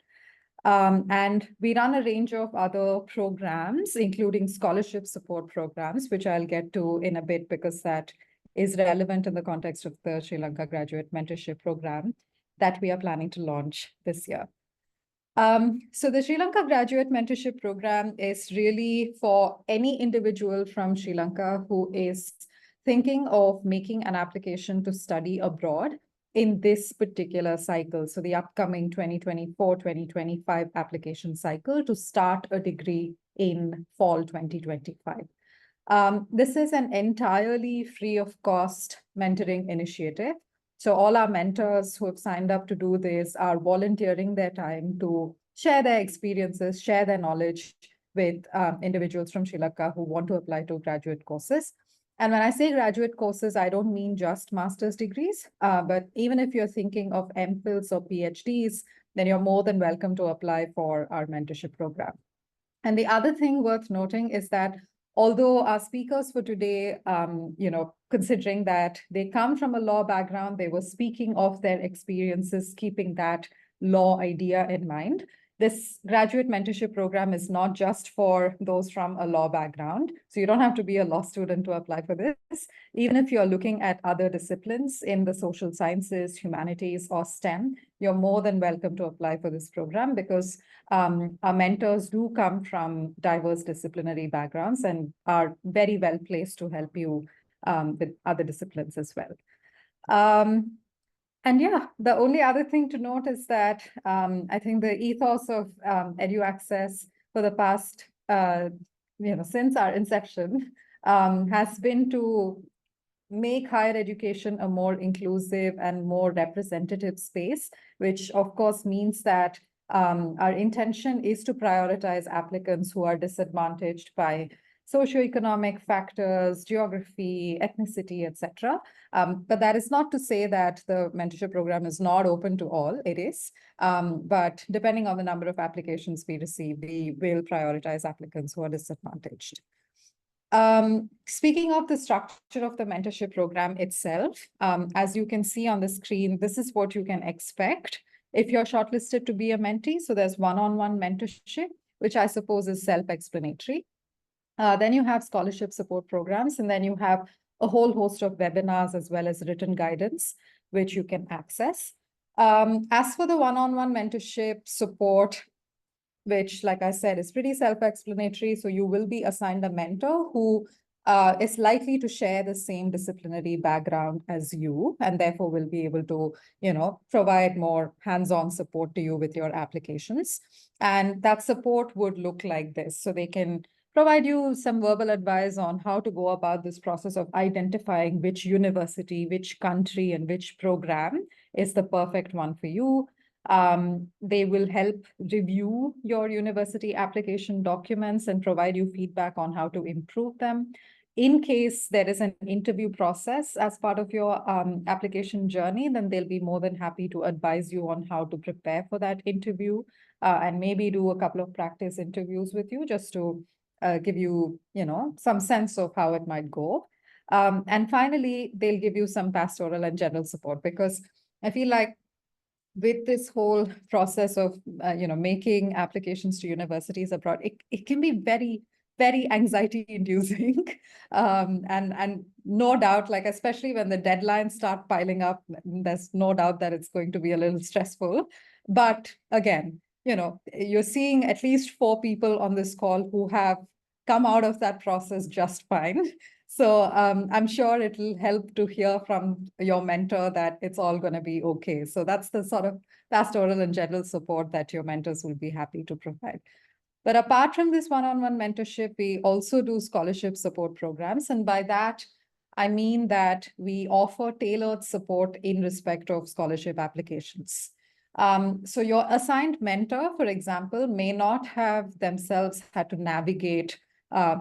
And we run a range of other programs, including scholarship support programs, which I'll get to in a bit because that is relevant in the context of the Sri Lanka Graduate Mentorship Program that we are planning to launch this year. So the Sri Lanka Graduate Mentorship Program is really for any individual from Sri Lanka who is thinking of making an application to study abroad in this particular cycle. So the upcoming 2024-2025 application cycle to start a degree in fall 2025. This is an entirely free of cost mentoring initiative. So all our mentors who have signed up to do this are volunteering their time to share their experiences, share their knowledge with individuals from Sri Lanka who want to apply to graduate courses. And when I say graduate courses, I don't mean just master's degrees, but even if you're thinking of MPhils or PhDs, then you're more than welcome to apply for our mentorship program. And the other thing worth noting is that although our speakers for today, considering that they come from a law background, they were speaking of their experiences, keeping that law idea in mind. this graduate mentorship program is not just for those from a law background. So you don't have to be a law student to apply for this. Even if you're looking at other disciplines in the social sciences, humanities, or STEM, you're more than welcome to apply for this program, because our mentors do come from diverse disciplinary backgrounds and are very well placed to help you with other disciplines as well. And yeah, the only other thing to note is that I think the ethos of EduAccess for the past, since our inception, has been to make higher education a more inclusive and more representative space, which of course means that our intention is to prioritize applicants who are disadvantaged by socioeconomic factors, geography, ethnicity, etc. But that is not to say that the mentorship program is not open to all. It is. But depending on the number of applications we receive, we will prioritize applicants who are disadvantaged. Speaking of the structure of the mentorship program itself, as you can see on the screen, this is what you can expect if you're shortlisted to be a mentee. So there's one-on-one mentorship, which I suppose is self-explanatory. Then you have scholarship support programs, and then you have a whole host of webinars as well as written guidance, which you can access. As for the one-on-one mentorship support, which, like I said, is pretty self-explanatory. So you will be assigned a mentor who is likely to share the same disciplinary background as you, and therefore will be able to, provide more hands-on support to you with your applications. And that support would look like this. So they can provide you some verbal advice on how to go about this process of identifying which university, which country, and which program is the perfect one for you. They will help review your university application documents and provide you feedback on how to improve them. In case there is an interview process as part of your application journey, then they'll be more than happy to advise you on how to prepare for that interview and maybe do a couple of practice interviews with you just to give you, some sense of how it might go. And finally, they'll give you some pastoral and general support, because I feel like with this whole process of, making applications to universities abroad, it can be very, very anxiety inducing. And no doubt, like, especially when the deadlines start piling up, there's no doubt that it's going to be a little stressful. But again, you're seeing at least 4 people on this call who have come out of that process just fine. So I'm sure it'll help to hear from your mentor that it's all going to be okay. So that's the sort of pastoral and general support that your mentors will be happy to provide. But apart from this one-on-one mentorship, we also do scholarship support programs. And by that, I mean that we offer tailored support in respect of scholarship applications. So your assigned mentor, for example, may not have themselves had to navigate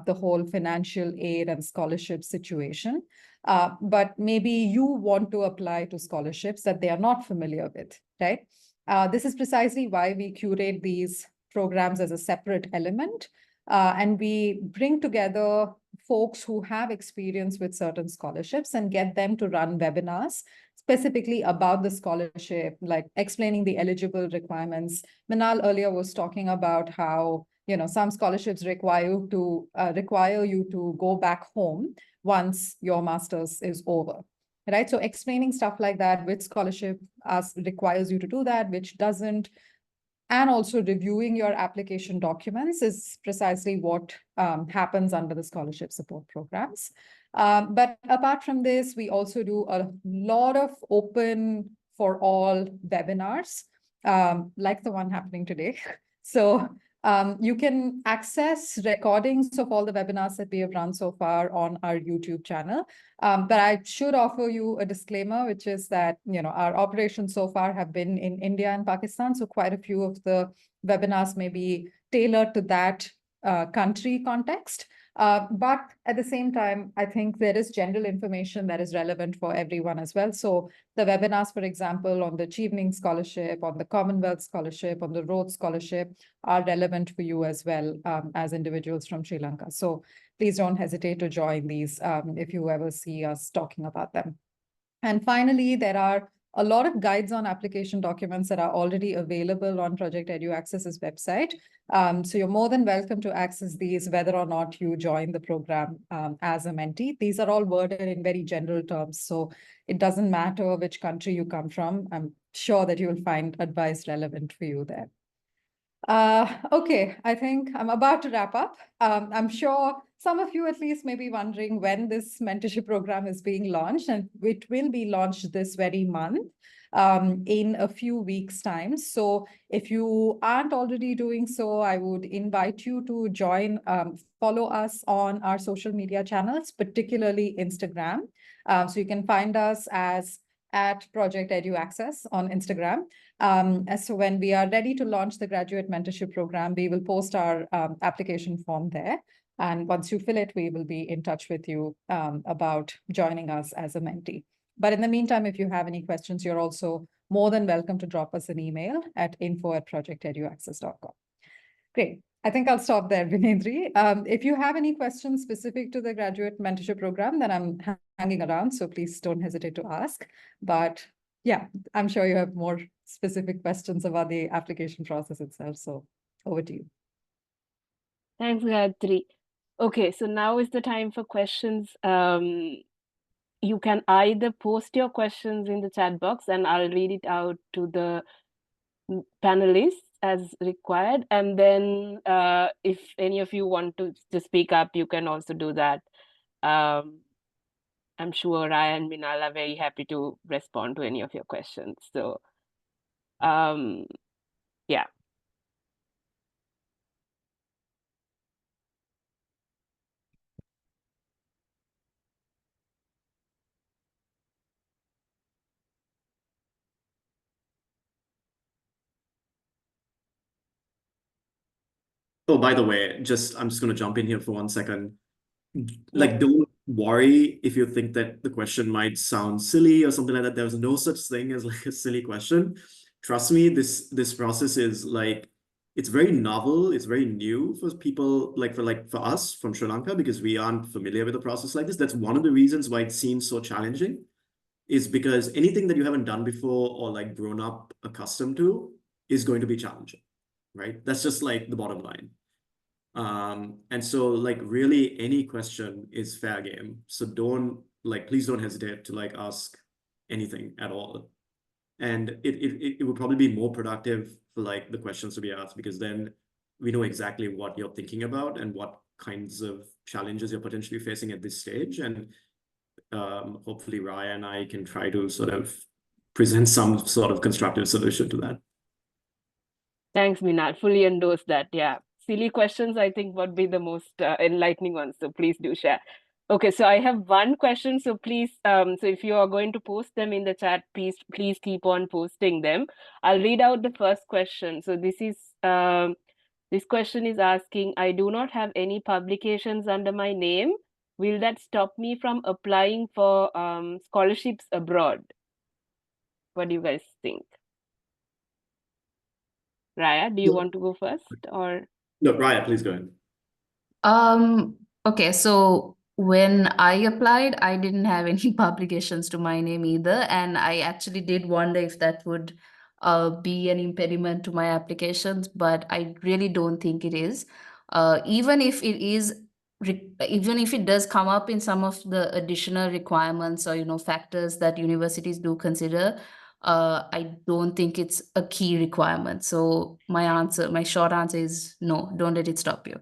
the whole financial aid and scholarship situation, but maybe you want to apply to scholarships that they are not familiar with, right? This is precisely why we curate these programs as a separate element, and we bring together folks who have experience with certain scholarships and get them to run webinars specifically about the scholarship, like explaining the eligible requirements. Minaal earlier was talking about how some scholarships require you to go back home once your master's is over, right? So explaining stuff like that, which scholarship requires you to do that, which doesn't, and also reviewing your application documents is precisely what happens under the scholarship support programs. But apart from this, we also do a lot of open for all webinars, like the one happening today. So you can access recordings of all the webinars that we have run so far on our YouTube channel. But I should offer you a disclaimer, which is that, our operations so far have been in India and Pakistan. So quite a few of the webinars may be tailored to that country context. But at the same time, I think there is general information that is relevant for everyone as well. So the webinars, for example, on the Chevening Scholarship, on the Commonwealth Scholarship, on the Rhodes Scholarship are relevant for you as well as individuals from Sri Lanka. So please don't hesitate to join these if you ever see us talking about them. And finally, there are a lot of guides on application documents that are already available on Project EduAccess's website. So you're more than welcome to access these, whether or not you join the program as a mentee. These are all worded in very general terms, so it doesn't matter which country you come from. I'm sure that you'll find advice relevant for you there. Okay, I think I'm about to wrap up. I'm sure some of you at least may be wondering when this mentorship program is being launched, and it will be launched this very month in a few weeks' time. So if you aren't already doing so, I would invite you to join, follow us on our social media channels, particularly Instagram. So you can find us as at Project EduAccess on Instagram. So when we are ready to launch the graduate mentorship program, we will post our application form there. And once you fill it, we will be in touch with you about joining us as a mentee. But in the meantime, if you have any questions, you're also more than welcome to drop us an email at info@projecteduaccess.com. Great. I think I'll stop there, Vinendri. If you have any questions specific to the graduate mentorship program, then I'm hanging around, so please don't hesitate to ask. But yeah, I'm sure you have more specific questions about the application process itself. So over to you. Thanks, Gayatri. Okay, so now is the time for questions. You can either post your questions in the chat box and I'll read it out to the panelists as required. And then if any of you want to speak up, you can also do that. I'm sure Raaya and Minaal are very happy to respond to any of your questions. So yeah. Oh, by the way, I'm just going to jump in here for 1 second. Like, don't worry if you think that the question might sound silly or something like that. There's no such thing as like a silly question. Trust me, this process is like, it's very novel. It's very new for people, for us from Sri Lanka, because we aren't familiar with a process like this. That's one of the reasons why it seems so challenging, is because anything that you haven't done before or like grown up accustomed to is going to be challenging, right? That's just like the bottom line. And so like really any question is fair game. So please don't hesitate to like ask anything at all. And it would probably be more productive for like the questions to be asked, because then we know exactly what you're thinking about and what kinds of challenges you're potentially facing at this stage. And hopefully Raaya and I can try to sort of present some sort of constructive solution to that. Thanks, Minaal. Fully endorse that. Yeah. Silly questions, I think, would be the most enlightening ones. So please do share. Okay, so I have one question. So please, so if you are going to post them in the chat, please keep on posting them. I'll read out the first question. So this question is asking, I do not have any publications under my name. Will that stop me from applying for scholarships abroad? What do you guys think? Raaya, do you want to go first, or? No, Raaya, please go ahead. Okay, so when I applied, I didn't have any publications to my name either, and I actually did wonder if that would be an impediment to my applications, but I really don't think it is. Even if it is, even if it does come up in some of the additional requirements or factors that universities do consider, I don't think it's a key requirement. So my short answer is no, don't let it stop you.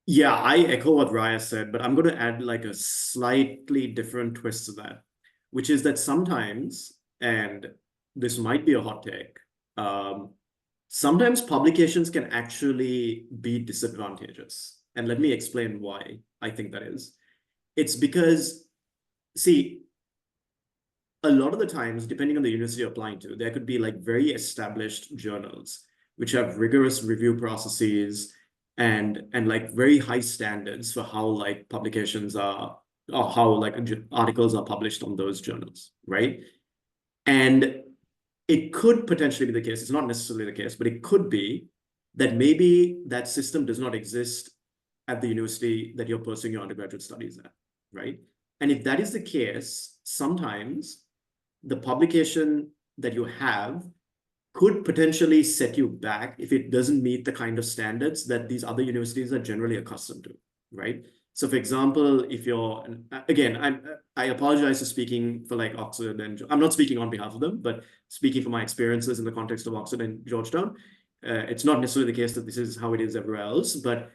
Yeah, I echo what Raaya said, but I'm going to add like a slightly different twist to that, which is that sometimes, and this might be a hot take, sometimes publications can actually be disadvantageous. And let me explain why I think that is. It's because, see, a lot of the times, depending on the university you're applying to, there could be like very established journals which have rigorous review processes and like very high standards for how like publications are, or how like articles are published on those journals, right? And it could potentially be the case, it's not necessarily the case, but it could be that maybe that system does not exist at the university that you're pursuing your undergraduate studies at, right? And if that is the case, sometimes the publication that you have could potentially set you back if it doesn't meet the kind of standards that these other universities are generally accustomed to, right? So for example, if you're, again, I apologize for speaking for like Oxford and I'm not speaking on behalf of them, but speaking from my experiences in the context of Oxford and Georgetown, it's not necessarily the case that this is how it is everywhere else, but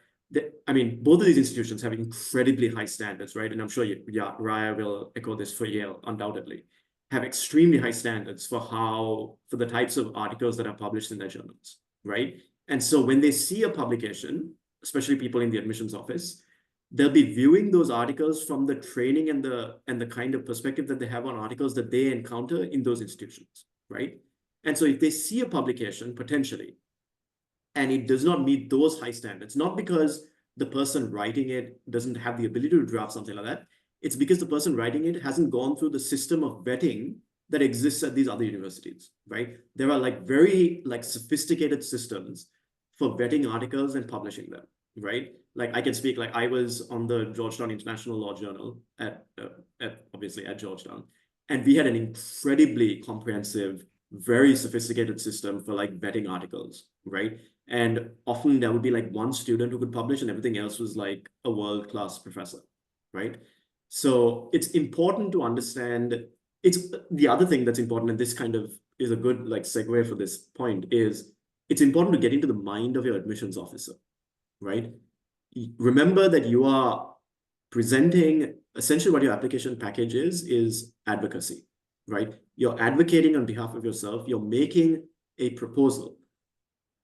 I mean, both of these institutions have incredibly high standards, right? And I'm sure Raaya will echo this for Yale, undoubtedly, have extremely high standards for the types of articles that are published in their journals, right? And so when they see a publication, especially people in the admissions office, they'll be viewing those articles from the training and the kind of perspective that they have on articles that they encounter in those institutions, right? And so if they see a publication potentially, and it does not meet those high standards, not because the person writing it doesn't have the ability to draft something like that, it's because the person writing it hasn't gone through the system of vetting that exists at these other universities, right? There are like very like sophisticated systems for vetting articles and publishing them, right? Like I can speak, like I was on the Georgetown International Law Journal obviously at Georgetown, and we had an incredibly comprehensive, very sophisticated system for like vetting articles, right? And often there would be like one student who could publish and everything else was like a world-class professor, right? So it's important to understand, it's the other thing that's important, and this kind of is a good like segue for this point, is it's important to get into the mind of your admissions officer, right? Remember that you are presenting, essentially what your application package is advocacy, right? You're advocating on behalf of yourself. You're making a proposal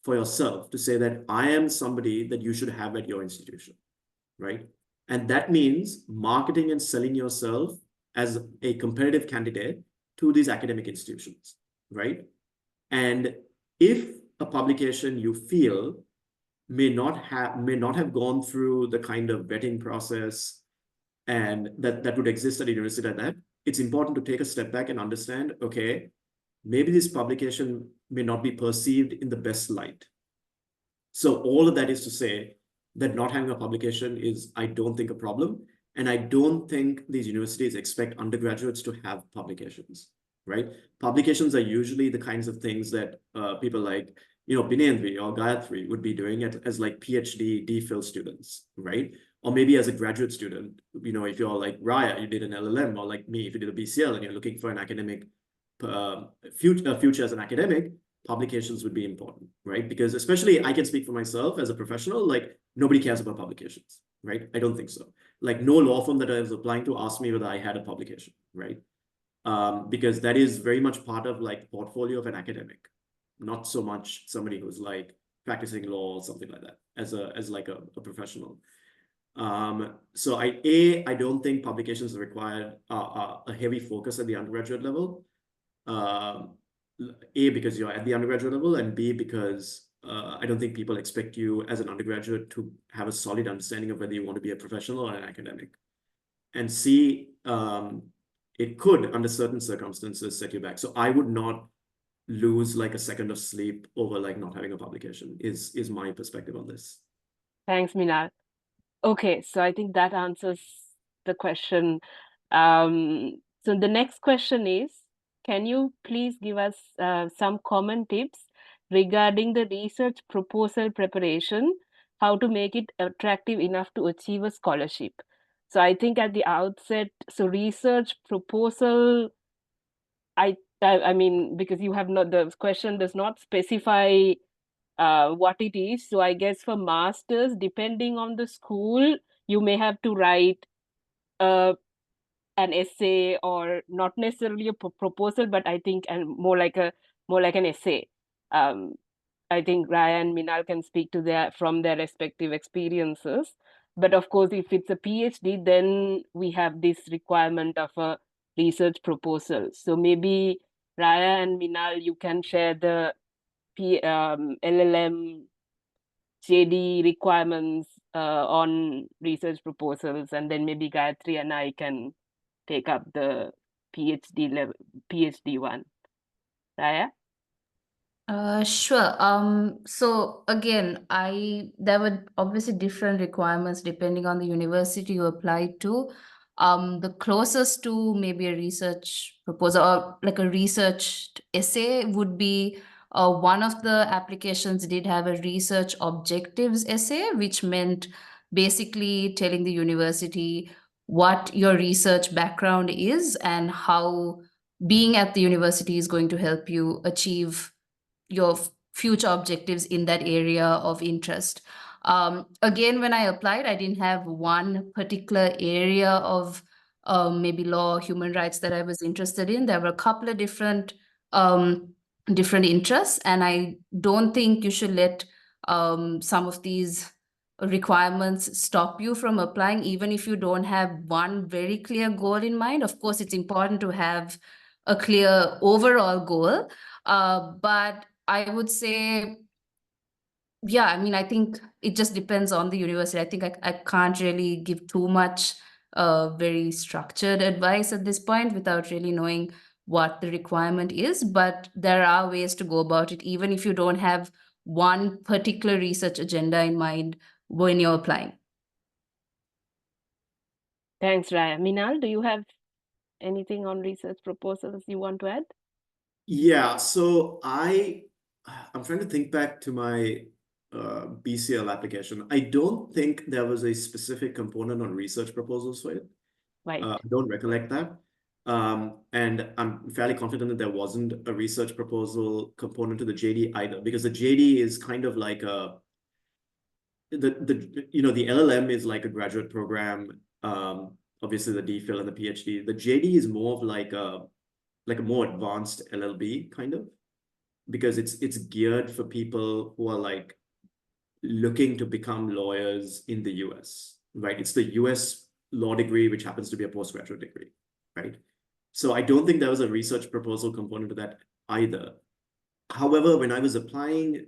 for yourself to say that I am somebody that you should have at your institution, right? And that means marketing and selling yourself as a competitive candidate to these academic institutions, right? And if a publication you feel may not have gone through the kind of vetting process and that would exist at a university like that, it's important to take a step back and understand, okay, maybe this publication may not be perceived in the best light. So all of that is to say that not having a publication is, I don't think, a problem. And I don't think these universities expect undergraduates to have publications, right? Publications are usually the kinds of things that people like, Binendri or Gayatri would be doing it as like PhD DPhil students, right? Or maybe as a graduate student, if you're like Raaya, you did an LLM, or like me, if you did a BCL and you're looking for an academic future as an academic, publications would be important, right? Because especially I can speak for myself as a professional, like nobody cares about publications, right? I don't think so. Like no law firm that I was applying to asked me whether I had a publication, right? Because that is very much part of like portfolio of an academic, not so much somebody who's like practicing law or something like that as a professional. So I don't think publications are required a heavy focus at the undergraduate level. A, because you're at the undergraduate level, and B, because I don't think people expect you as an undergraduate to have a solid understanding of whether you want to be a professional or an academic. And C, it could, under certain circumstances, set you back. So I would not lose like a second of sleep over like not having a publication is my perspective on this. Thanks, Minaal. Okay, so I think that answers the question. So the next question is, can you please give us some common tips regarding the research proposal preparation, how to make it attractive enough to achieve a scholarship? So I think at the outset, so research proposal, I mean, because you have not, the question does not specify what it is. So I guess for masters, depending on the school, you may have to write an essay, or not necessarily a proposal, but I think more like an essay. I think Raaya and Minaal can speak to from their respective experiences. But of course, if it's a PhD, then we have this requirement of a research proposal. So maybe Raaya and Minaal, you can share the LLM JD requirements on research proposals, and then maybe Gayatri and I can take up the PhD one. Raaya? Sure. So again, there were obviously different requirements depending on the university you applied to. The closest to maybe a research proposal or like a researched essay would be one of the applications did have a research objectives essay, which meant basically telling the university what your research background is and how being at the university is going to help you achieve your future objectives in that area of interest. Again, when I applied, I didn't have one particular area of maybe law, human rights that I was interested in. There were a couple of different interests, and I don't think you should let some of these requirements stop you from applying, even if you don't have one very clear goal in mind. Of course, it's important to have a clear overall goal, but I would say, yeah, I mean, I think it just depends on the university. I think I can't really give too much very structured advice at this point without really knowing what the requirement is, but there are ways to go about it, even if you don't have one particular research agenda in mind when you're applying. Thanks, Raaya. Minaal, do you have anything on research proposals you want to add? Yeah, so I'm trying to think back to my BCL application. I don't think there was a specific component on research proposals for it. Right. I don't recollect that. And I'm fairly confident that there wasn't a research proposal component to the JD either, because the JD is kind of like the LLM is like a graduate program. Obviously the DPhil and the PhD. The JD is more of like a more advanced LLB kind of, because it's geared for people who are like looking to become lawyers in the US, right? It's the US law degree, which happens to be a postgraduate degree, right? So I don't think there was a research proposal component to that either. However, when I was applying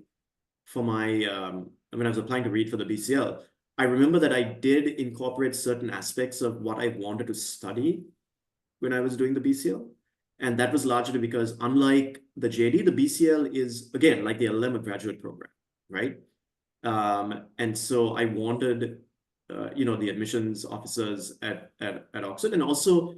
for when I was applying to read for the BCL, I remember that I did incorporate certain aspects of what I wanted to study when I was doing the BCL. And that was largely because, unlike the JD, the BCL is, again, like the LLM, a graduate program, right? And so I wanted, the admissions officers at Oxford, and also,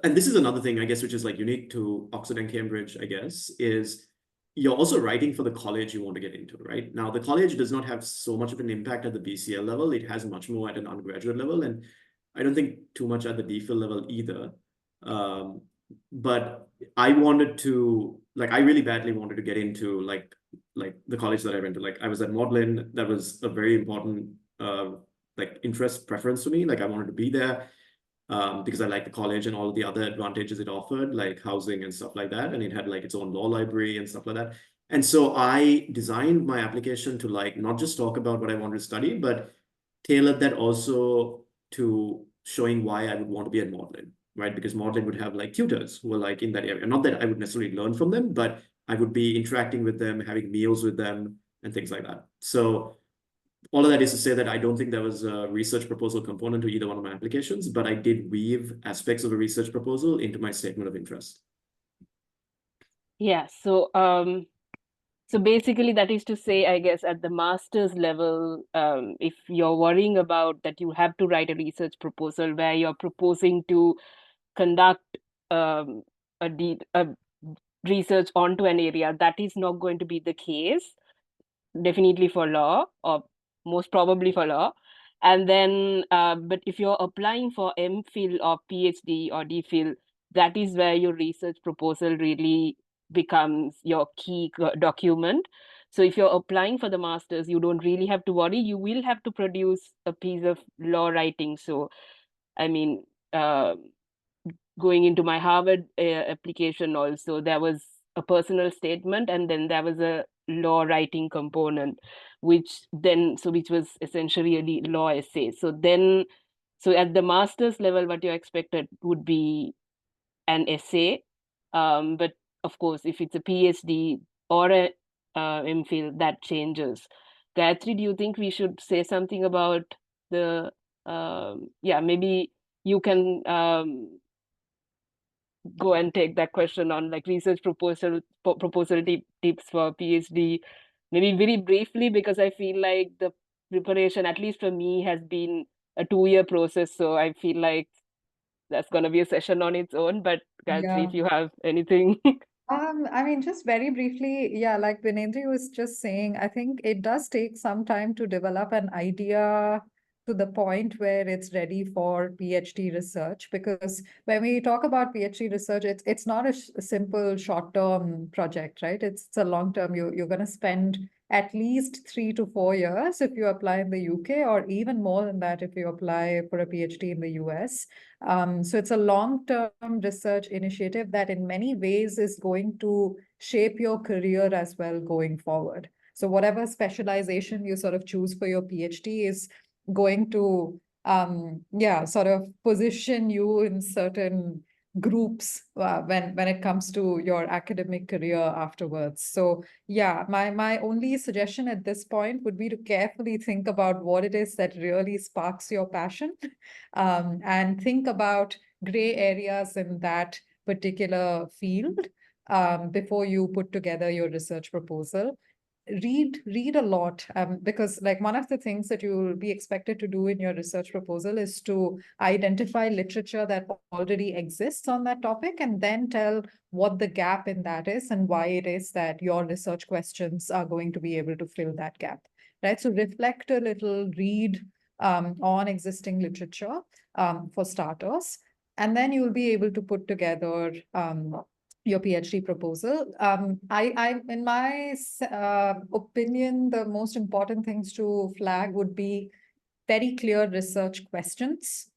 and this is another thing, I guess, which is like unique to Oxford and Cambridge, I guess, is you're also writing for the college you want to get into, right? Now, the college does not have so much of an impact at the BCL level. It has much more at an undergraduate level, and I don't think too much at the DPhil level either. But I wanted to, I really badly wanted to get into like the college that I went to. Like, I was at Magdalen. That was a very important interest preference for me. Like, I wanted to be there because I liked the college and all of the other advantages it offered, like housing and stuff like that. And it had like its own law library and stuff like that. And so I designed my application to like not just talk about what I wanted to study, but tailored that also to showing why I would want to be at Magdalen, right? Because Magdalen would have like tutors who were like in that area. Not that I would necessarily learn from them, but I would be interacting with them, having meals with them and things like that. So all of that is to say that I don't think there was a research proposal component to either one of my applications, but I did weave aspects of a research proposal into my statement of interest. Yeah, so basically that is to say, I guess, at the master's level, if you're worrying about that you have to write a research proposal where you're proposing to conduct a research onto an area, that is not going to be the case, definitely for law, or most probably for law. And then, but if you're applying for MPhil or PhD or DPhil, that is where your research proposal really becomes your key document. So if you're applying for the master's, you don't really have to worry. You will have to produce a piece of law writing. So, I mean, going into my Harvard application also, there was a personal statement, and then there was a law writing component, which was essentially a law essay. So at the master's level, what you expected would be an essay. But of course, if it's a PhD or a MPhil, that changes. Gayatri, do you think we should say something about the, maybe you can go and take that question on like research proposal tips for PhD, maybe very briefly, because I feel like the preparation, at least for me, has been a 2-year process. So I feel like that's going to be a session on its own. But Gayatri, Yeah. if you have anything. I mean, just very briefly, yeah, like Vinendri was just saying, I think it does take some time to develop an idea to the point where it's ready for PhD research. Because when we talk about PhD research, it's not a simple short-term project, right? It's a long-term. You're going to spend at least 3 to 4 years if you apply in the UK, or even more than that if you apply for a PhD in the US. So it's a long-term research initiative that in many ways is going to shape your career as well going forward. So whatever specialization you sort of choose for your PhD is going to, sort of position you in certain groups when it comes to your academic career afterwards. So yeah, my only suggestion at this point would be to carefully think about what it is that really sparks your passion, and think about gray areas in that particular field before you put together your research proposal. Read a lot, because like one of the things that you will be expected to do in your research proposal is to identify literature that already exists on that topic, and then tell what the gap in that is and why it is that your research questions are going to be able to fill that gap, right? So reflect a little, read on existing literature for starters, and then you'll be able to put together your PhD proposal. In my opinion, the most important things to flag would be very clear research questions,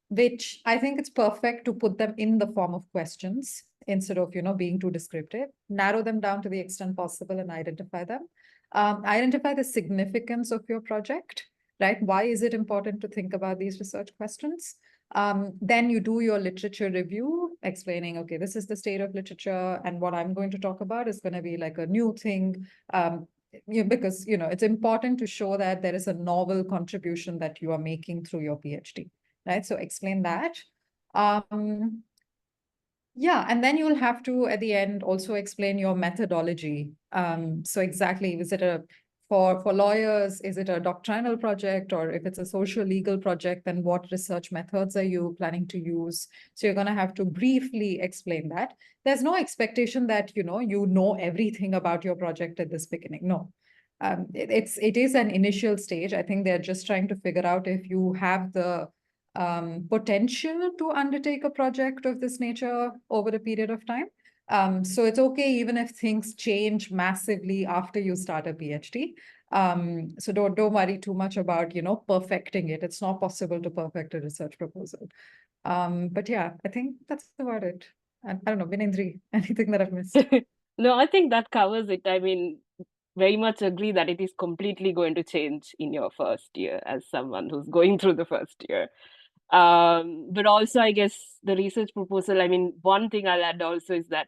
which I think it's perfect to put them in the form of questions instead of, being too descriptive. Narrow them down to the extent possible and identify them. Identify the significance of your project, right? Why is it important to think about these research questions? Then you do your literature review, explaining, okay, this is the state of literature, and what I'm going to talk about is going to be like a new thing, because it's important to show that there is a novel contribution that you are making through your PhD, right? So explain that. Yeah, and then you'll have to, at the end, also explain your methodology. So exactly, is it for lawyers, is it a doctrinal project, or if it's a social legal project, then what research methods are you planning to use? So you're going to have to briefly explain that. There's no expectation that you know everything about your project at this beginning. No, it is an initial stage. I think they're just trying to figure out if you have the potential to undertake a project of this nature over a period of time. So it's okay even if things change massively after you start a PhD. So don't worry too much about, perfecting it. It's not possible to perfect a research proposal. But yeah, I think that's about it. And I don't know, Vinendri, anything that I've missed? No, I think that covers it. I mean, very much agree that it is completely going to change in your first year as someone who's going through the first year. But also, I guess the research proposal, I mean, one thing I'll add also is that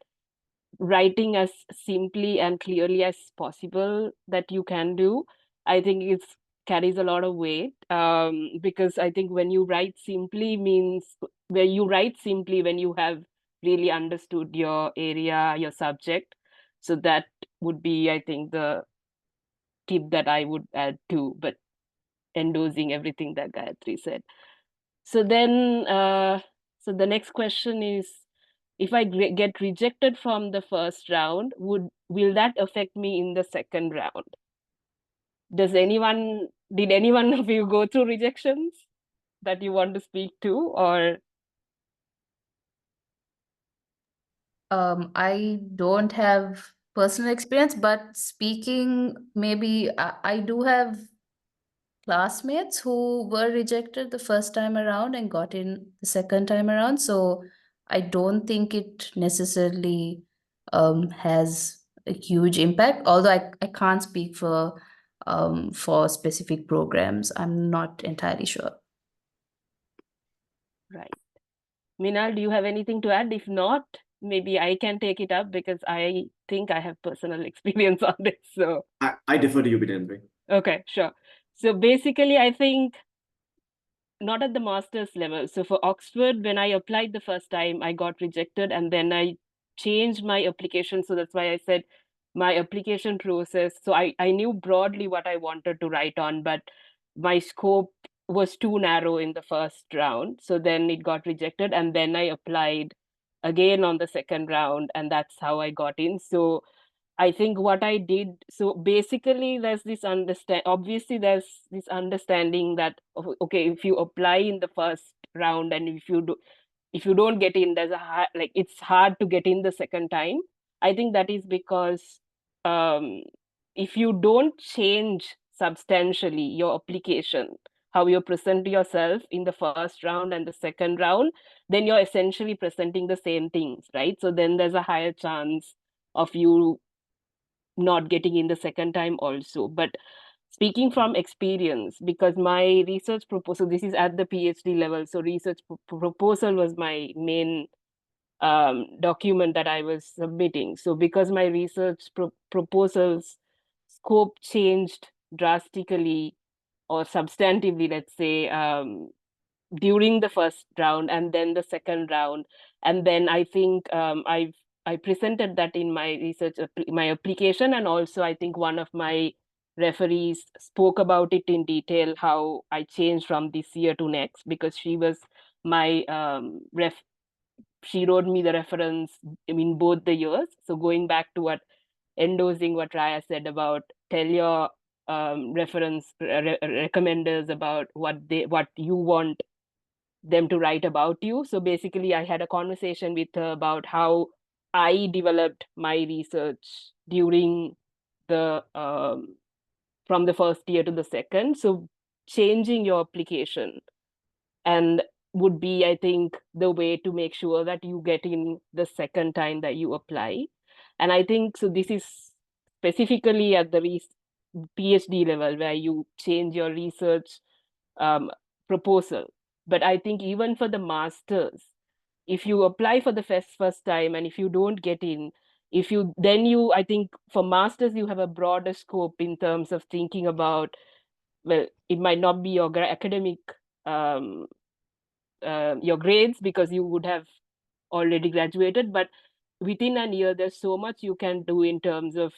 writing as simply and clearly as possible that you can do, I think it carries a lot of weight, because I think when you write simply means when you have really understood your area, your subject. So that would be, I think, the tip that I would add too, but endorsing everything that Gayatri said. So then, so the next question is, if I get rejected from the first round, will that affect me in the second round? Did anyone of you go through rejections that you want to speak to, or? I don't have personal experience, but speaking, maybe I do have classmates who were rejected the first time around and got in the second time around. So I don't think it necessarily has a huge impact, although I can't speak for specific programs. I'm not entirely sure. Right. Minaal, do you have anything to add? If not, maybe I can take it up because I think I have personal experience on this. So I defer to you, Vinendri. Okay, sure. So basically, I think not at the master's level. So for Oxford, when I applied the first time, I got rejected, and then I changed my application. So that's why I said my application process. So I knew broadly what I wanted to write on, but my scope was too narrow in the first round. So then it got rejected. And then I applied again on the second round, and that's how I got in. So I think what I did, so basically there's this obviously there's this understanding that, okay, if you apply in the first round and if you don't get in, there's it's hard to get in the second time. I think that is because if you don't change substantially your application, how you present yourself in the first round and the second round, then you're essentially presenting the same things, right? So then there's a higher chance of you not getting in the second time also. But speaking from experience, because my research proposal, this is at the PhD level, so research proposal was my main document that I was submitting. So because my research proposal's scope changed drastically or substantively, let's say, during the first round and then the second round, and then I think I presented that in my research, my application, and also I think one of my referees spoke about it in detail, how I changed from this year to next, because she was my she wrote me the reference in both the years. So going back to what, endorsing what Raaya said about tell your reference recommenders about what you want them to write about you. So basically I had a conversation with her about how I developed my research during the from the first year to the second. So changing your application and would be, I think, the way to make sure that you get in the second time that you apply. And I think, so this is specifically at the PhD level where you change your research proposal. But I think even for the masters, if you apply for the first time and if you don't get in, I think for masters, you have a broader scope in terms of thinking about, well, it might not be your academic your grades because you would have already graduated, but within a year there's so much you can do in terms of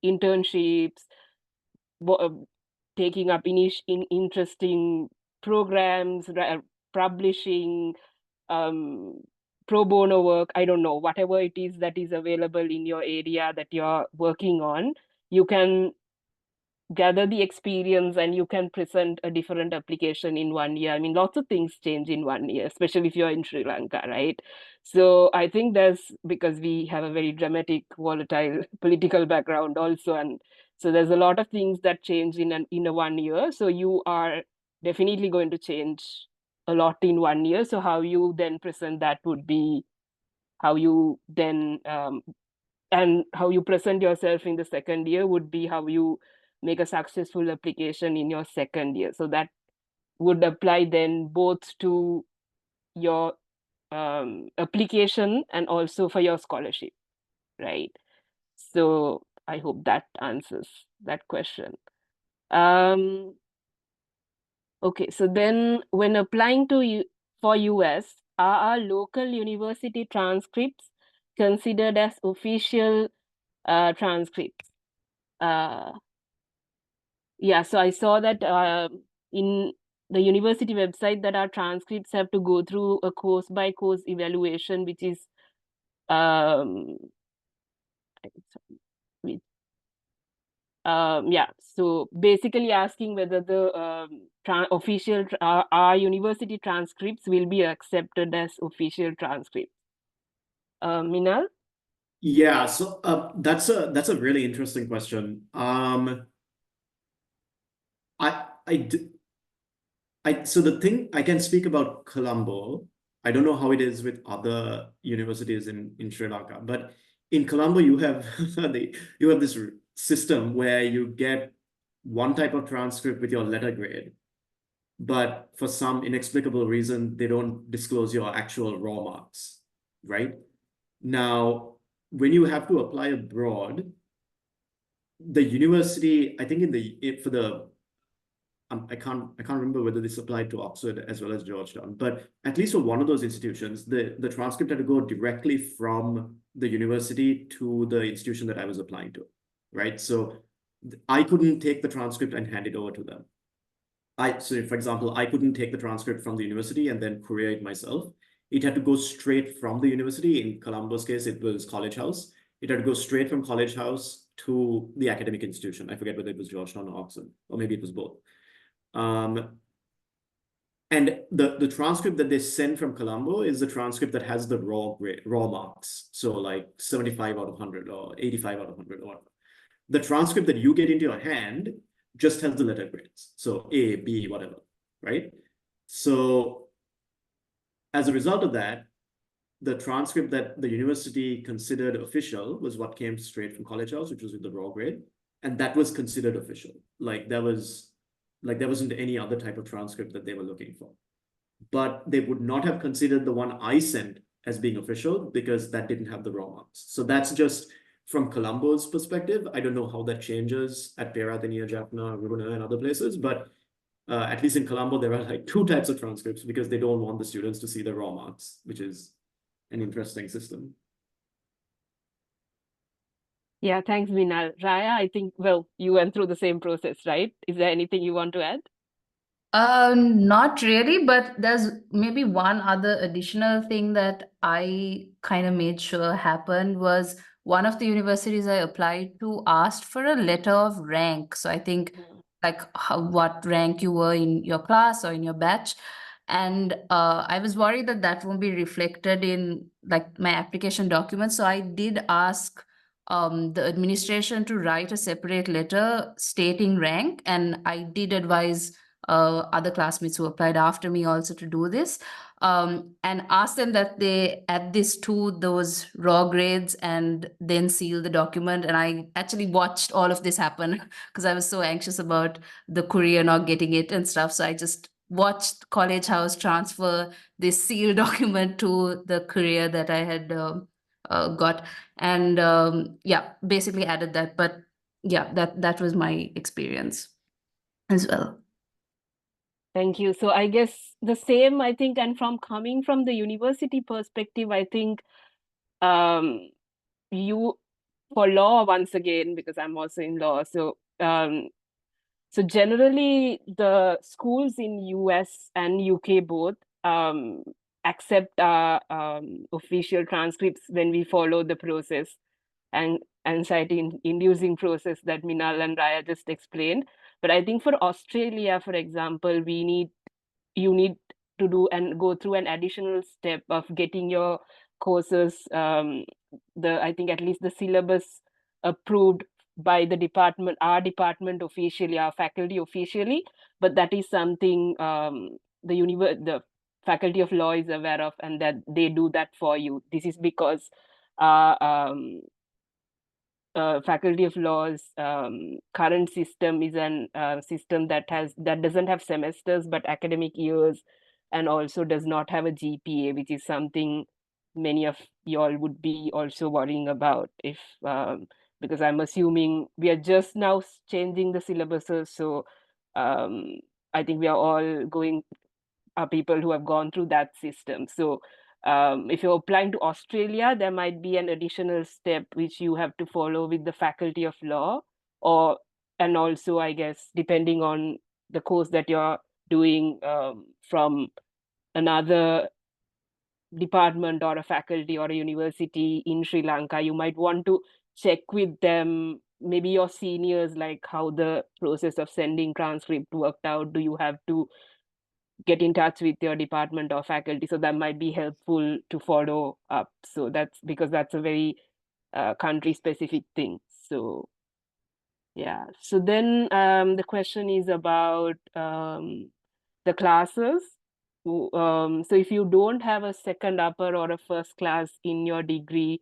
internships, taking up interesting programs, publishing, pro bono work, I don't know, whatever it is that is available in your area that you're working on, you can gather the experience and you can present a different application in 1 year. I mean, lots of things change in 1 year, especially if you're in Sri Lanka, right? So I think because we have a very dramatic, volatile political background also. And so there's a lot of things that change in a 1 year. So you are definitely going to change a lot in 1 year. So how you then present that would be how you then, and how you present yourself in the second year would be how you make a successful application in your second year. So that would apply then both to your application and also for your scholarship, right? So I hope that answers that question. Okay, so then when applying for US, are our local university transcripts considered as official transcripts? Yeah, so I saw that in the university website that our transcripts have to go through a course by course evaluation, which is yeah, so basically asking whether the official our university transcripts will be accepted as official transcripts. Minaal? Yeah, so that's a really interesting question. So the thing I can speak about Colombo, I don't know how it is with other universities in Sri Lanka, but in Colombo you have you have this system where you get one type of transcript with your letter grade, but for some inexplicable reason they don't disclose your actual raw marks, right? Now, when you have to apply abroad, the university, I think for the I can't remember whether this applied to Oxford as well as Georgetown, but at least for one of those institutions, the transcript had to go directly from the university to the institution that I was applying to, right? So I couldn't take the transcript and hand it over to them. So for example, I couldn't take the transcript from the university and then courier it myself. It had to go straight from the university. In Colombo's case, it was College House. It had to go straight from College House to the academic institution. I forget whether it was Georgetown or Oxford, or maybe it was both. And the transcript that they send from Colombo is the transcript that has the raw marks. So like 75 out of 100 or 85 out of 100 or whatever. The transcript that you get into your hand just has the letter grades. So A, B, whatever, right? So as a result of that, the transcript that the university considered official was what came straight from College House, which was with the raw grade. And that was considered official. There wasn't any other type of transcript that they were looking for. But they would not have considered the one I sent as being official because that didn't have the raw marks. So that's just from Colombo's perspective. I don't know how that changes at Peradeniya, Jaffna, Runa, and other places, but at least in Colombo, there are like two types of transcripts because they don't want the students to see the raw marks, which is an interesting system. Yeah, thanks, Minaal. Raaya, I think, well, you went through the same process, right? Is there anything you want to add? Not really, but there's maybe one other additional thing that I kind of made sure happened was one of the universities I applied to asked for a letter of rank. So I think like what rank you were in your class or in your batch. And I was worried that that won't be reflected in like my application documents. So I did ask the administration to write a separate letter stating rank. And I did advise other classmates who applied after me also to do this, and ask them that they add this to those raw grades and then seal the document. And I actually watched all of this happen because I was so anxious about the courier not getting it and stuff. So I just watched College House transfer this sealed document to the courier that I had got, and yeah, basically added that. But yeah, that was my experience as well. Thank you. So I guess the same, I think, and coming from the university perspective, I think you, for law, once again, because I'm also in law, so so generally the schools in US and UK both accept official transcripts when we follow the process and anxiety-inducing process that Minaal and Raaya just explained. But I think for Australia, for example, you need to do and go through an additional step of getting your courses, I think at least the syllabus approved by the department, our department officially, our faculty officially. But that is something the Faculty of Law is aware of, and that they do that for you. This is because Faculty of Law's current system is an system that doesn't have semesters but academic years, and also does not have a GPA, which is something many of y'all would be also worrying about if because I'm assuming we are just now changing the syllabuses. So I think we are all people who have gone through that system. So if you're applying to Australia, there might be an additional step which you have to follow with the Faculty of Law, and also, I guess, depending on the course that you're doing from another department or a faculty or a university in Sri Lanka, you might want to check with them, maybe your seniors, like how the process of sending transcript worked out. Do you have to get in touch with your department or faculty? So that might be helpful to follow up. So that's because that's a very country specific thing. So yeah, so then the question is about the classes. So if you don't have a second upper or a first class in your degree,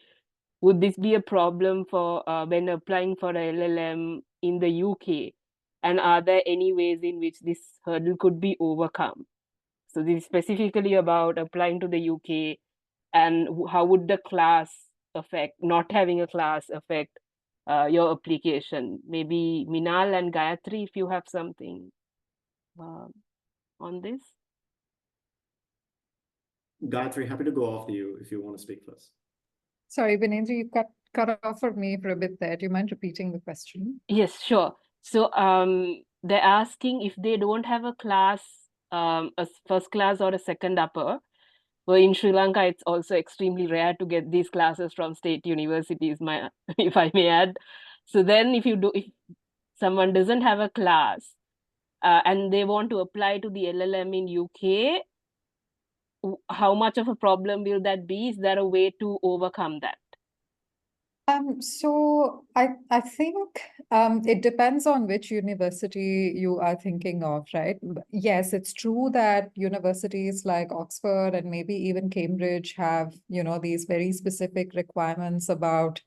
would this be a problem for when applying for a LLM in the UK? And are there any ways in which this hurdle could be overcome? So this is specifically about applying to the UK, and how would the class affect, not having a class affect your application? Maybe Minaal and Gayatri, if you have something on this. Gayatri, happy to go after you if you want to speak first. Sorry, Binendra, you cut off for me for a bit there. Do you mind repeating the question? Yes, sure. So they're asking if they don't have a class, a first class or a second upper. Well, in Sri Lanka, it's also extremely rare to get these classes from state universities, if I may add. So then if someone doesn't have a class and they want to apply to the LLM in UK, how much of a problem will that be? Is there a way to overcome that? So I think it depends on which university you are thinking of, right? Yes, it's true that universities like Oxford and maybe even Cambridge have, these very specific requirements about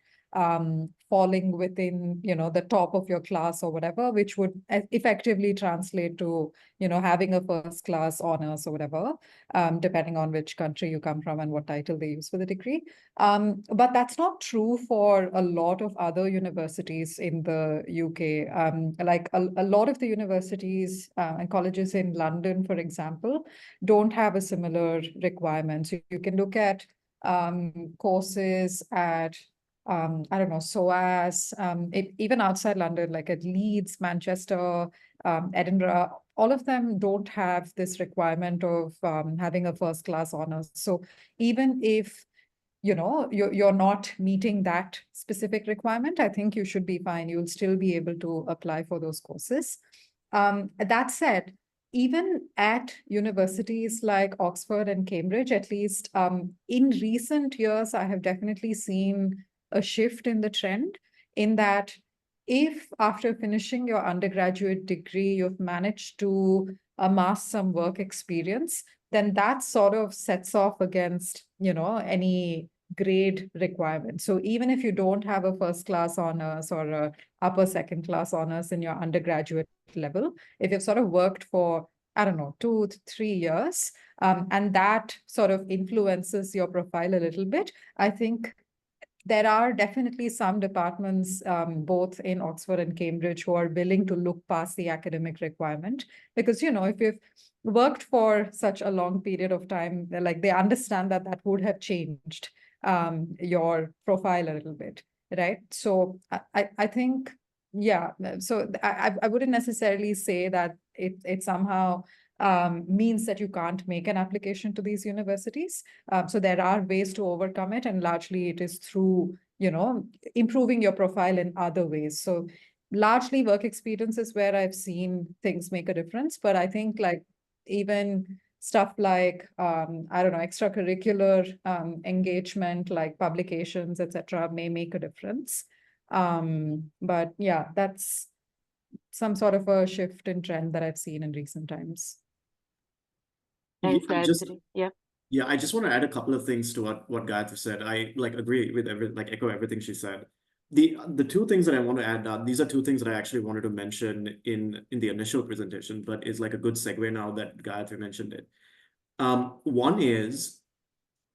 falling within, the top of your class or whatever, which would effectively translate to, having a first class honors or whatever, depending on which country you come from and what title they use for the degree. But that's not true for a lot of other universities in the UK. Like a lot of the universities and colleges in London, for example, don't have a similar requirement. So you can look at courses at I don't know, SOAS, even outside London, like at Leeds, Manchester, Edinburgh, all of them don't have this requirement of having a first class honors. So even if you're not meeting that specific requirement, I think you should be fine. You'll still be able to apply for those courses. That said, even at universities like Oxford and Cambridge, at least in recent years, I have definitely seen a shift in the trend in that if after finishing your undergraduate degree, you've managed to amass some work experience, then that sort of sets off against, any grade requirement. So even if you don't have a first class honors or a upper second class honors in your undergraduate level, if you've sort of worked for, I don't know, 2 to 3 years, and that sort of influences your profile a little bit, I think there are definitely some departments, both in Oxford and Cambridge, who are willing to look past the academic requirement. Because, if you've worked for such a long period of time, like they understand that would have changed your profile a little bit, right? So I think, yeah, so I wouldn't necessarily say that it somehow means that you can't make an application to these universities. So there are ways to overcome it, and largely it is through, improving your profile in other ways. So largely work experience is where I've seen things make a difference. But I think like even stuff like, I don't know, extracurricular engagement, like publications, etc., may make a difference. But yeah, that's some sort of a shift in trend that I've seen in recent times. Thanks, Yeah, Gayatri. Yeah. Yeah, I just want to add a couple of things to what Gayatri said. I agree with echo everything she said. The two things that I want to add, these are two things that I actually wanted to mention in the initial presentation, but it's like a good segue now that Gayatri mentioned it. One is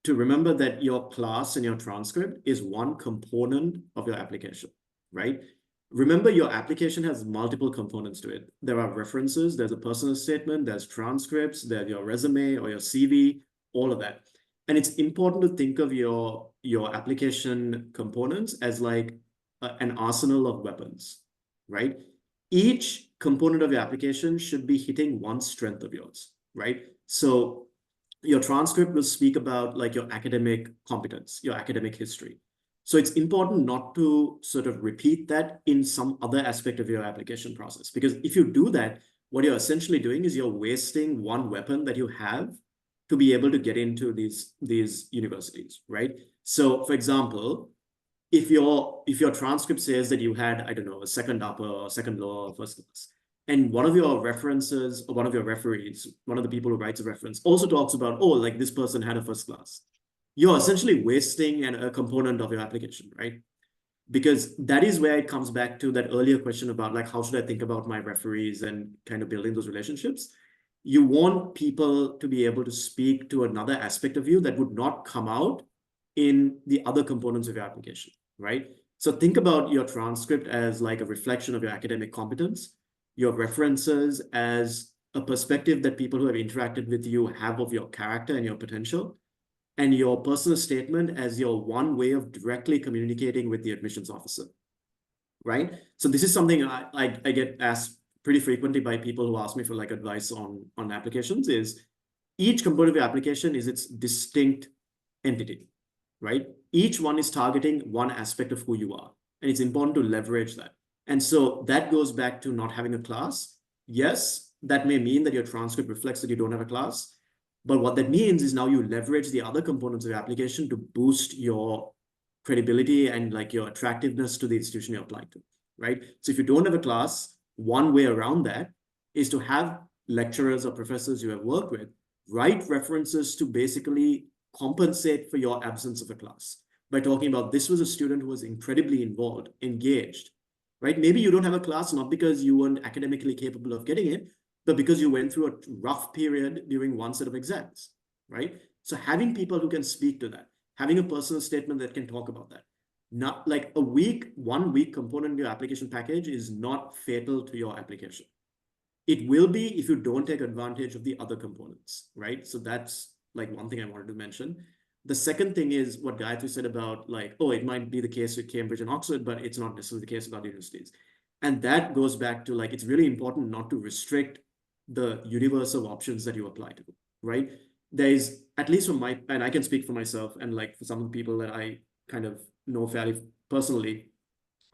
to remember that your class and your transcript is one component of your application, right? Remember, your application has multiple components to it. There are references, there's a personal statement, there's transcripts, there's your resume or your CV, all of that. And it's important to think of your application components as like an arsenal of weapons, right? Each component of your application should be hitting one strength of yours, right? So your transcript will speak about like your academic competence, your academic history. So it's important not to sort of repeat that in some other aspect of your application process, because if you do that, what you're essentially doing is you're wasting one weapon that you have to be able to get into these universities, right? So for example, if your transcript says that you had, I don't know, a second upper or second lower or first class, and one of your references or one of your referees, one of the people who writes a reference also talks about, oh, like this person had a first class, you're essentially wasting a component of your application, right? Because that is where it comes back to that earlier question about like, how should I think about my referees and kind of building those relationships? You want people to be able to speak to another aspect of you that would not come out in the other components of your application, right? So think about your transcript as like a reflection of your academic competence, your references as a perspective that people who have interacted with you have of your character and your potential, and your personal statement as your one way of directly communicating with the admissions officer, right? So this is something I get asked pretty frequently by people who ask me for like advice on applications is each component of your application is its distinct entity, right? Each one is targeting one aspect of who you are, and it's important to leverage that. And so that goes back to not having a class. Yes, that may mean that your transcript reflects that you don't have a class, but what that means is now you leverage the other components of your application to boost your credibility and like your attractiveness to the institution you're applying to, right? So if you don't have a class, one way around that is to have lecturers or professors you have worked with write references to basically compensate for your absence of a class by talking about this was a student who was incredibly involved, engaged, right? Maybe you don't have a class not because you weren't academically capable of getting it, but because you went through a rough period during one set of exams, right? So having people who can speak to that, having a personal statement that can talk about that. Not like a week, 1 week component in your application package is not fatal to your application. It will be if you don't take advantage of the other components, right? So that's like one thing I wanted to mention. The second thing is what Gayatri said about like, oh, it might be the case with Cambridge and Oxford, but it's not necessarily the case with other universities. And that goes back to like, it's really important not to restrict the universe of options that you apply to, right? There's, at least from my, and I can speak for myself and like for some of the people that I kind of know fairly personally,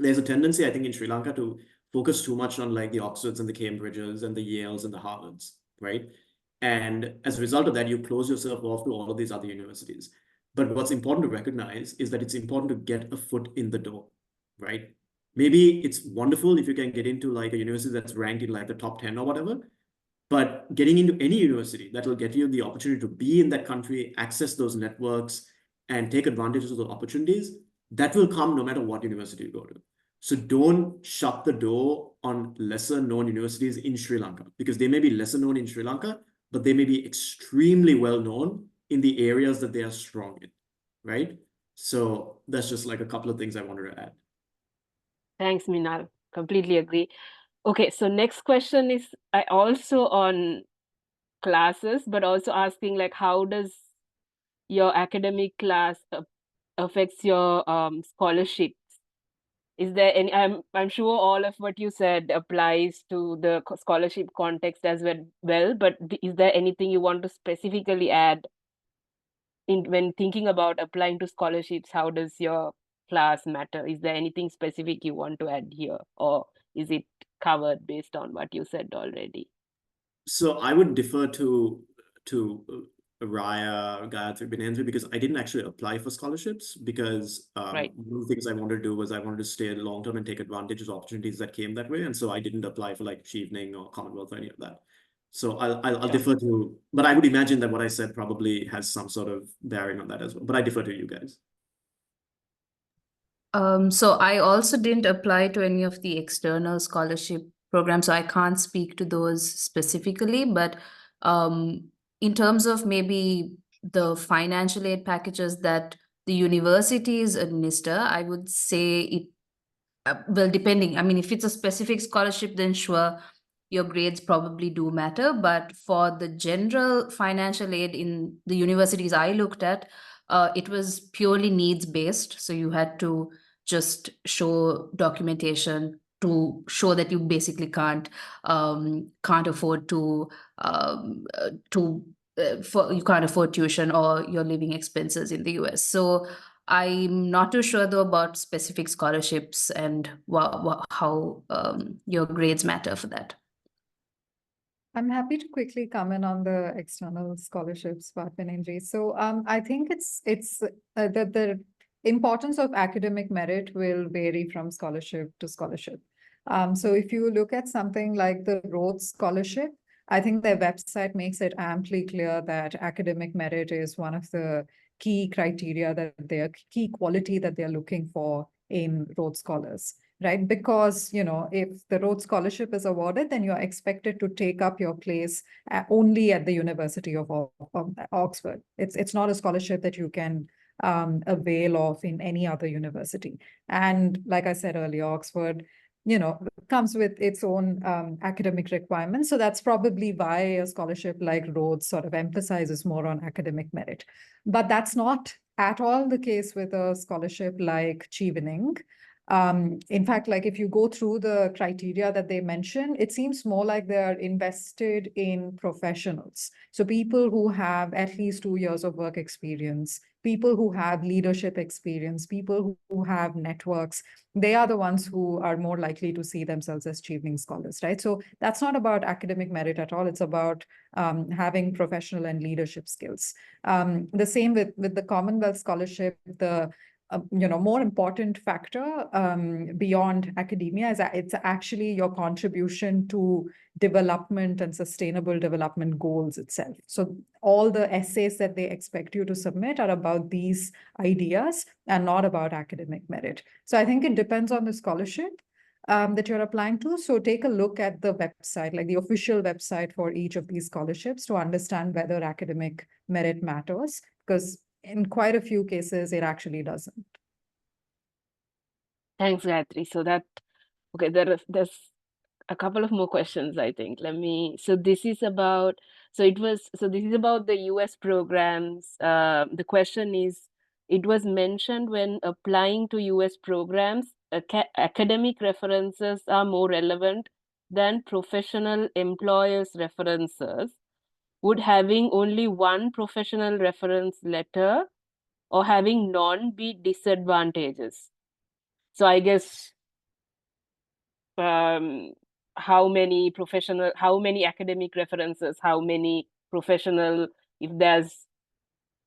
there's a tendency, I think, in Sri Lanka to focus too much on like the Oxfords and the Cambridges and the Yales and the Harvards, right? And as a result of that, you close yourself off to all of these other universities. But what's important to recognize is that it's important to get a foot in the door, right? Maybe it's wonderful if you can get into like a university that's ranked in like the top 10 or whatever, but getting into any university that will get you the opportunity to be in that country, access those networks, and take advantage of those opportunities, that will come no matter what university you go to. So don't shut the door on lesser known universities in Sri Lanka, because they may be lesser known in Sri Lanka, but they may be extremely well known in the areas that they are strong in, right? So that's just like a couple of things I wanted to add. Thanks, Minaal. Completely agree. Okay, so next question is also on classes, but also asking like, how does your academic class affects your scholarships? Is there any, I'm sure all of what you said applies to the scholarship context as well, but is there anything you want to specifically add when thinking about applying to scholarships? How does your class matter? Is there anything specific you want to add here, or is it covered based on what you said already? So I would defer to Raaya, Gayatri, Binendra, because I didn't actually apply for scholarships because Right. one of the things I wanted to do was I wanted to stay long term and take advantage of opportunities that came that way. And so I didn't apply for like Achieving or Commonwealth or any of that. So I'll defer to, but I would imagine that what I said probably has some sort of bearing on that as well. But I defer to you guys. So I also didn't apply to any of the external scholarship programs, so I can't speak to those specifically, but in terms of maybe the financial aid packages that the universities administer, I would say it, well, depending, I mean, if it's a specific scholarship, then sure, your grades probably do matter, but for the general financial aid in the universities I looked at, it was purely needs-based, so you had to just show documentation to show that you basically can't afford to you can't afford tuition or your living expenses in the US. So I'm not too sure though about specific scholarships and how your grades matter for that. I'm happy to quickly comment on the external scholarships part, Binendra. So I think it's the importance of academic merit will vary from scholarship to scholarship. So if you look at something like the Rhodes Scholarship, I think their website makes it amply clear that academic merit is one of the key criteria that key quality that they're looking for in Rhodes Scholars. Right? Because, you know, if the Rhodes Scholarship is awarded, then you're expected to take up your place only at the University of Oxford. It's not a scholarship that you can avail of in any other university. And like I said earlier, Oxford, you know, comes with its own academic requirements. So that's probably why a scholarship like Rhodes sort of emphasizes more on academic merit. But that's not at all the case with a scholarship like Chevening. In fact, like if you go through the criteria that they mention, it seems more like they are invested in professionals. So people who have at least 2 years of work experience, people who have leadership experience, people who have networks, they are the ones who are more likely to see themselves as Chevening scholars, right? So that's not about academic merit at all. It's about having professional and leadership skills. The same with the Commonwealth Scholarship, the more important factor beyond academia is that it's actually your contribution to development and sustainable development goals itself. So all the essays that they expect you to submit are about these ideas and not about academic merit. So I think it depends on the scholarship that you're applying to. So take a look at the website, like the official website for each of these scholarships, to understand whether academic merit matters, because in quite a few cases, it actually doesn't. Thanks, Gayatri. So okay, there's a couple of more questions, I think. This is about the US programs. The question is, it was mentioned when applying to US programs, academic references are more relevant than professional employers' references. Would having only one professional reference letter or having none be disadvantages? So I guess how many academic references, how many professional, if there's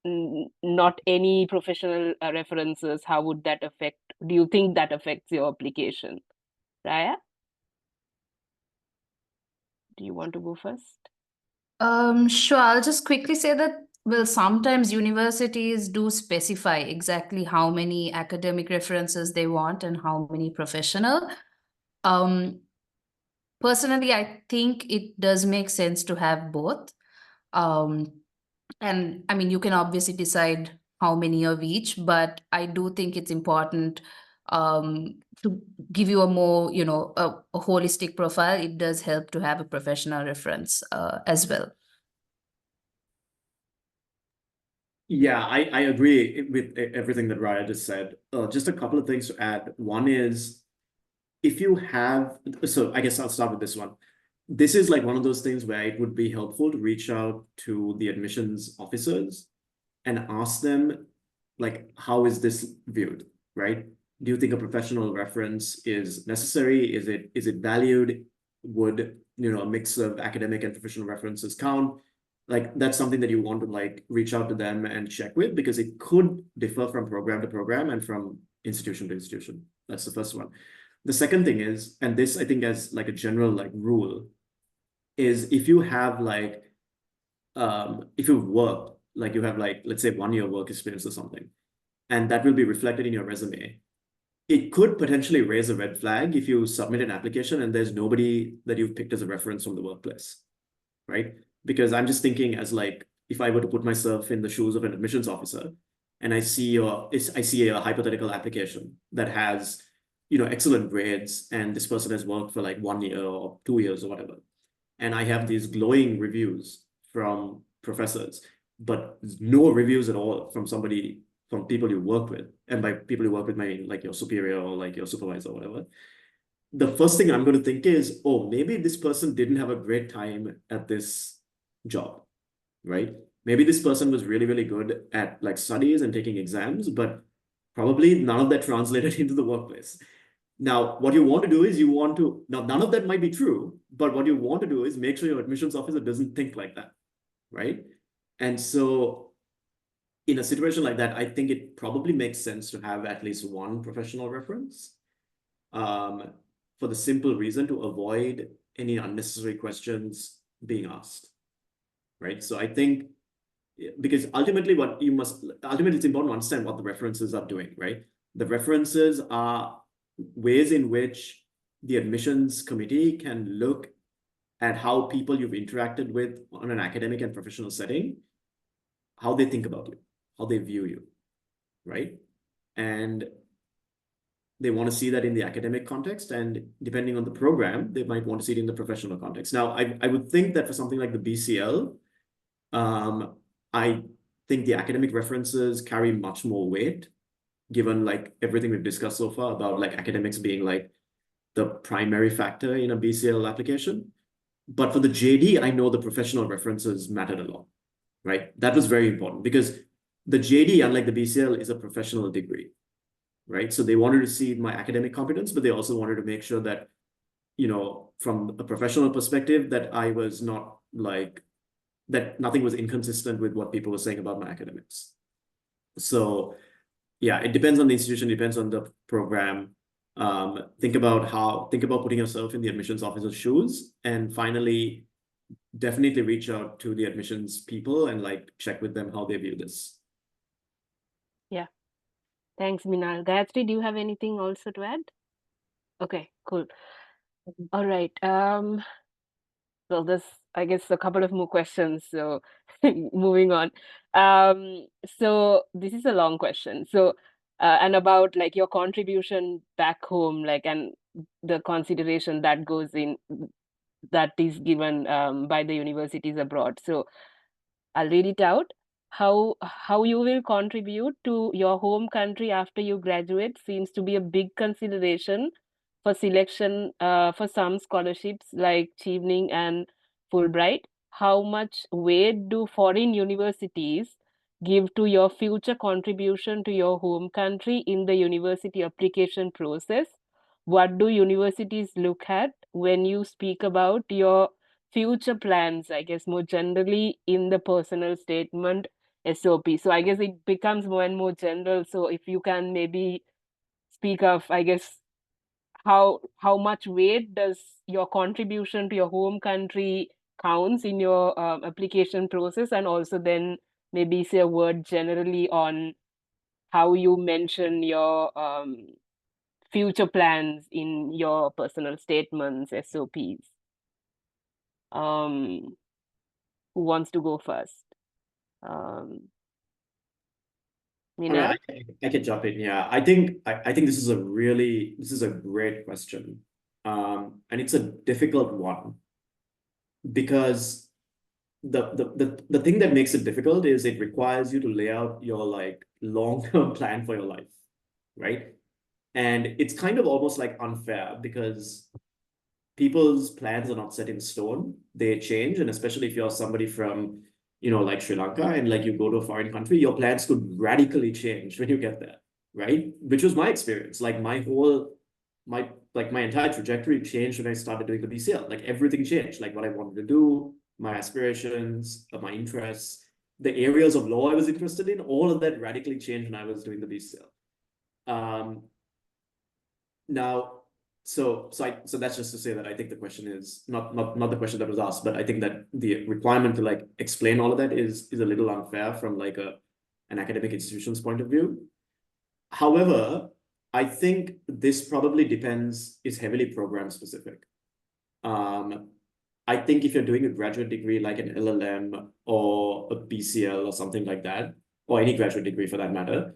not any professional references, how would that affect, do you think that affects your application? Raaya? Do you want to go first? Sure, I'll just quickly say that, well, sometimes universities do specify exactly how many academic references they want and how many professional. Personally, I think it does make sense to have both. And I mean, you can obviously decide how many of each, but I do think it's important to give you a more, a holistic profile. It does help to have a professional reference as well. Yeah, I agree with everything that Raaya just said. Just a couple of things to add. One is, if you have, so I guess I'll start with this one. This is like one of those things where it would be helpful to reach out to the admissions officers and ask them, like, how is this viewed, right? Do you think a professional reference is necessary? Is it valued? Would, a mix of academic and professional references count? Like, that's something that you want to like reach out to them and check with, because it could differ from program to program and from institution to institution. That's the first one. The second thing is, and this I think as like a general like rule, is if you have like, if you've worked, like you have like, let's say 1 year work experience or something, and that will be reflected in your resume, it could potentially raise a red flag if you submit an application and there's nobody that you've picked as a reference from the workplace, right? Because I'm just thinking as like, if I were to put myself in the shoes of an admissions officer and I see a hypothetical application that has, excellent grades, and this person has worked for like 1 year or 2 years or whatever, and I have these glowing reviews from professors, but no reviews at all from people you work with. And by people you work with, I mean like your superior or like your supervisor or whatever. The first thing I'm going to think is, oh, maybe this person didn't have a great time at this job, right? Maybe this person was really, really good at like studies and taking exams, but probably none of that translated into the workplace. Now, what you want to do is now none of that might be true, but what you want to do is make sure your admissions officer doesn't think like that, right? And so in a situation like that, I think it probably makes sense to have at least one professional reference, for the simple reason to avoid any unnecessary questions being asked, right? So I think, because ultimately it's important to understand what the references are doing, right? The references are ways in which the admissions committee can look at how people you've interacted with on an academic and professional setting, how they think about you, how they view you, right? And they want to see that in the academic context, and depending on the program, they might want to see it in the professional context. Now, I would think that for something like the BCL, I think the academic references carry much more weight given like everything we've discussed so far about like academics being like the primary factor in a BCL application. But for the JD, I know the professional references mattered a lot, right? That was very important because the JD, unlike the BCL, is a professional degree, right? So they wanted to see my academic competence, but they also wanted to make sure that, you know, from a professional perspective, that I was not like, that nothing was inconsistent with what people were saying about my academics. So yeah, it depends on the institution, depends on the program. Think about putting yourself in the admissions officer's shoes, and finally, definitely reach out to the admissions people and like check with them how they view this. Yeah. Thanks, Minaal. Gayatri, do you have anything also to add? Okay, cool. All right. So there's, I guess, a couple of more questions. So moving on. So this is a long question. So, and about like your contribution back home, like, and the consideration that goes in, that is given by the universities abroad. So I'll read it out. How you will contribute to your home country after you graduate seems to be a big consideration for selection for some scholarships like Chevening and Fulbright. How much weight do foreign universities give to your future contribution to your home country in the university application process? What do universities look at when you speak about your future plans, I guess, more generally in the personal statement SOP? So I guess it becomes more and more general. So if you can maybe speak of, I guess, how much weight does your contribution to your home country counts in your application process, and also then maybe say a word generally on how you mention your future plans in your personal statements, SOPs. Who wants to go first? Minaal? I can jump in. Yeah, I think this is a great question. And it's a difficult one because the thing that makes it difficult is it requires you to lay out your like long-term plan for your life, right? And it's kind of almost like unfair because people's plans are not set in stone. They change. And especially if you're somebody from, you know, like Sri Lanka and like you go to a foreign country, your plans could radically change when you get there, right? Which was my experience. Like my entire trajectory changed when I started doing the BCL. Like everything changed, like what I wanted to do, my aspirations, my interests, the areas of law I was interested in, all of that radically changed when I was doing the BCL. Now, so that's just to say that I think the question is not the question that was asked, but I think that the requirement to like explain all of that is a little unfair from like an academic institution's point of view. However, I think this probably is heavily program specific. I think if you're doing a graduate degree like an LLM or a BCL or something like that, or any graduate degree for that matter,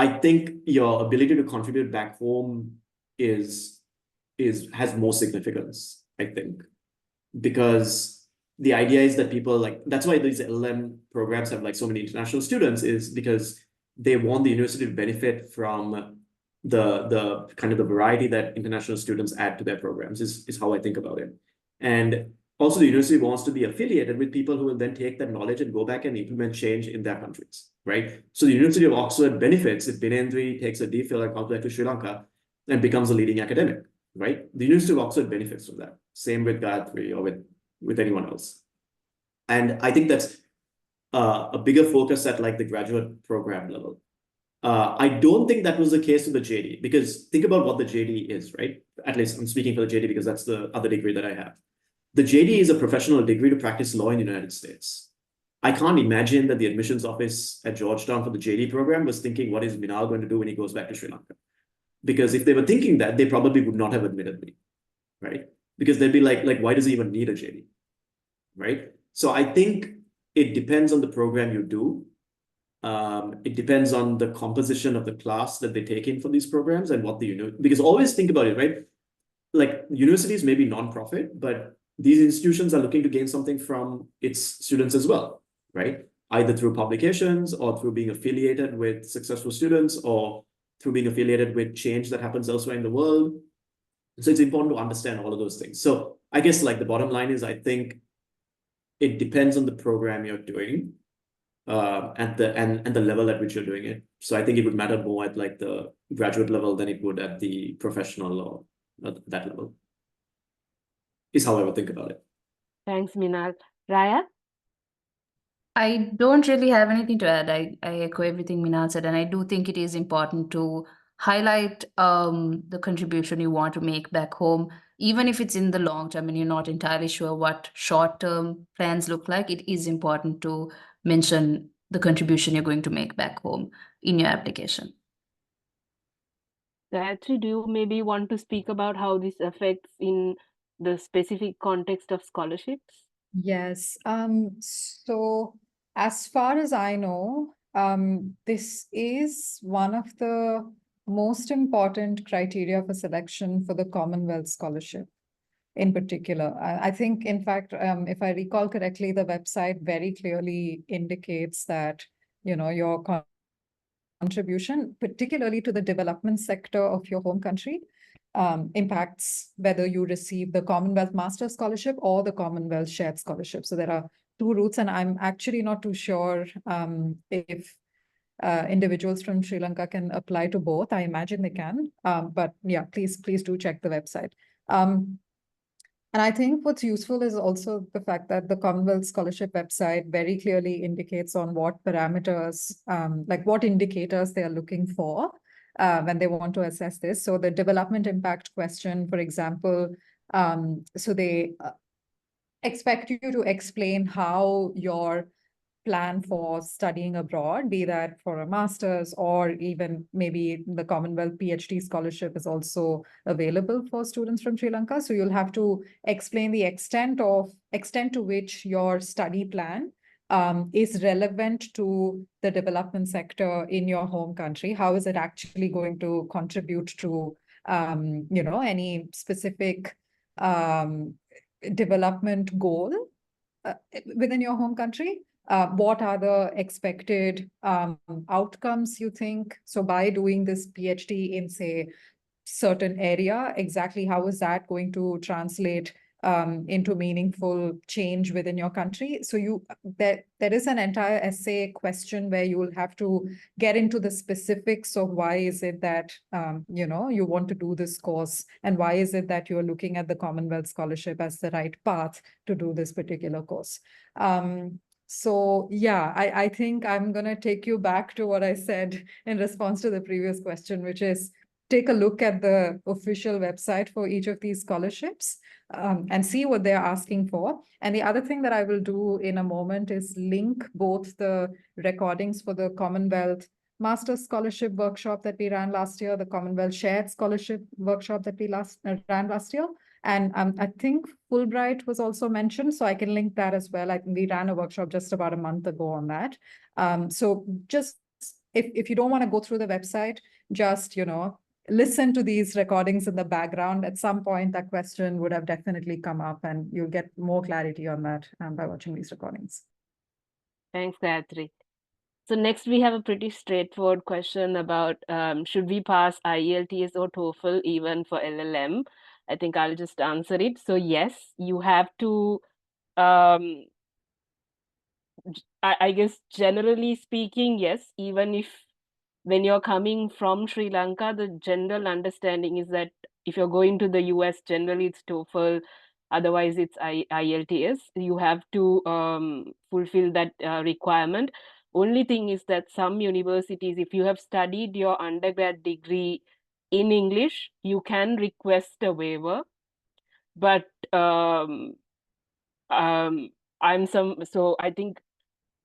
I think your ability to contribute back home has more significance, I think, because the idea is that people like, that's why these LLM programs have like so many international students, is because they want the university to benefit from the kind of the variety that international students add to their programs is how I think about it. And also the university wants to be affiliated with people who will then take that knowledge and go back and implement change in their countries, right? So the University of Oxford benefits if Binendri takes a DPhil and comes back to Sri Lanka and becomes a leading academic, right? The University of Oxford benefits from that. Same with Gayatri or with anyone else. And I think that's a bigger focus at like the graduate program level. I don't think that was the case with the JD, because think about what the JD is, right? At least I'm speaking for the JD because that's the other degree that I have. The JD is a professional degree to practice law in the United States. I can't imagine that the admissions office at Georgetown for the JD program was thinking, what is Minaal going to do when he goes back to Sri Lanka? Because if they were thinking that, they probably would not have admitted me, right? Because they'd be like, why does he even need a JD, right? So I think it depends on the program you do. It depends on the composition of the class that they take in for these programs and what because always think about it, right? Like universities may be non-profit, but these institutions are looking to gain something from its students as well, right? either through publications or through being affiliated with successful students or through being affiliated with change that happens elsewhere in the world. So it's important to understand all of those things. So I guess like the bottom line is, I think it depends on the program you're doing and the level at which you're doing it. So I think it would matter more at like the graduate level than it would at the professional or at that level, is how I would think about it. Thanks, Minaal. Raaya? I don't really have anything to add. I echo everything Minaal said, and I do think it is important to highlight the contribution you want to make back home, even if it's in the long term and you're not entirely sure what short-term plans look like. It is important to mention the contribution you're going to make back home in your application. Gayatri, do you maybe want to speak about how this affects in the specific context of scholarships? Yes. So as far as I know, this is one of the most important criteria for selection for the Commonwealth Scholarship in particular. I think, in fact, if I recall correctly, the website very clearly indicates that, your contribution, particularly to the development sector of your home country, impacts whether you receive the Commonwealth Master Scholarship or the Commonwealth Shared Scholarship. So there are two routes, and I'm actually not too sure if individuals from Sri Lanka can apply to both. I imagine they can, but yeah, please do check the website. And I think what's useful is also the fact that the Commonwealth Scholarship website very clearly indicates on what parameters, like what indicators they are looking for when they want to assess this. So the development impact question, for example, so they expect you to explain how your plan for studying abroad, be that for a master's or even maybe the Commonwealth PhD scholarship is also available for students from Sri Lanka. So you'll have to explain the extent to which your study plan is relevant to the development sector in your home country. How is it actually going to contribute to, any specific development goal within your home country? What are the expected outcomes, you think? So by doing this PhD in, say, certain area, exactly how is that going to translate into meaningful change within your country? So there is an entire essay question where you will have to get into the specifics of why is it that you want to do this course, and why is it that you're looking at the Commonwealth Scholarship as the right path to do this particular course. So yeah, I think I'm going to take you back to what I said in response to the previous question, which is take a look at the official website for each of these scholarships and see what they're asking for. And the other thing that I will do in a moment is link both the recordings for the Commonwealth Master's Scholarship Workshop that we ran last year, the Commonwealth Shared Scholarship Workshop that we ran last year. And I think Fulbright was also mentioned, so I can link that as well. I think we ran a workshop just about a month ago on that. So just if you don't want to go through the website, just, listen to these recordings in the background. At some point, that question would have definitely come up, and you'll get more clarity on that by watching these recordings. Thanks, Gayatri. So next we have a pretty straightforward question about should we pass IELTS or TOEFL even for LLM? I think I'll just answer it. So yes, you have to, I guess generally speaking, yes, even if when you're coming from Sri Lanka, the general understanding is that if you're going to the US, generally it's TOEFL, otherwise it's IELTS. You have to fulfill that requirement. Only thing is that some universities, if you have studied your undergrad degree in English, you can request a waiver. But so I think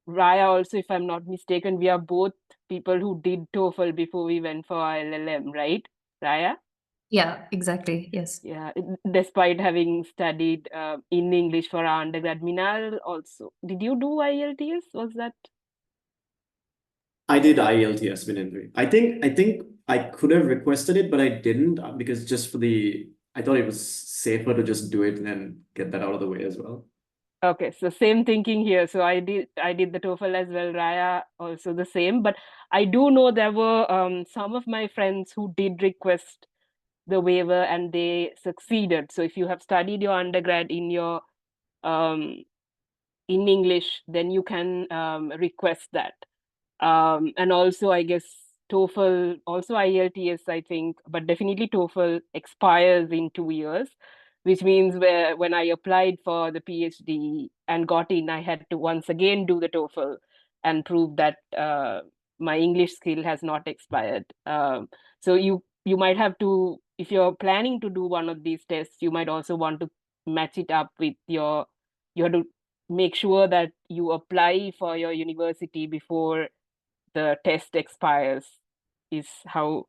Raaya also, if I'm not mistaken, we are both people who did TOEFL before we went for our LLM, right, Raaya? Yeah, exactly. Yes. Yeah, despite having studied in English for our undergrad. Minaal also. Did you do IELTS? Was that? I did IELTS, Vinendra. I think I could have requested it, but I didn't because I thought it was safer to just do it and then get that out of the way as well. Okay, so same thinking here. So I did the TOEFL as well, Raaya also the same. But I do know there were some of my friends who did request the waiver and they succeeded. So if you have studied your undergrad in your in English, then you can request that. And also, I guess TOEFL, also IELTS, I think, but definitely TOEFL expires in 2 years, which means when I applied for the PhD and got in, I had to once again do the TOEFL and prove that my English skill has not expired. So you might have to, if you're planning to do one of these tests, you might also want to match it up with you have to make sure that you apply for your university before the test expires, is how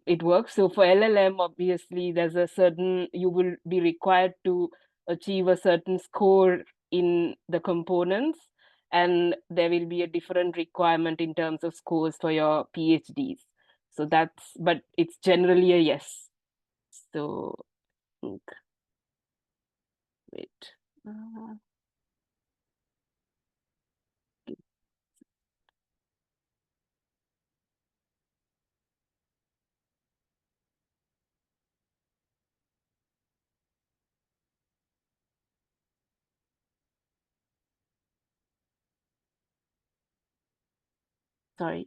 it works. So for LLM, obviously, there's a certain, you will be required to achieve a certain score in the components, and there will be a different requirement in terms of scores for your PhDs. So but it's generally a yes. So, wait. Sorry,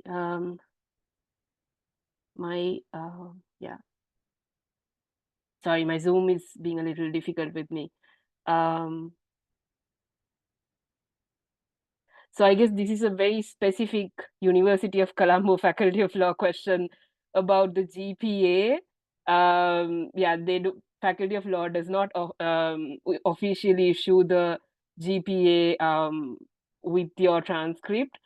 yeah. Sorry, my Zoom is being a little difficult with me. So I guess this is a very specific University of Colombo Faculty of Law question about the GPA. Yeah, Faculty of Law does not officially issue the GPA with your transcript.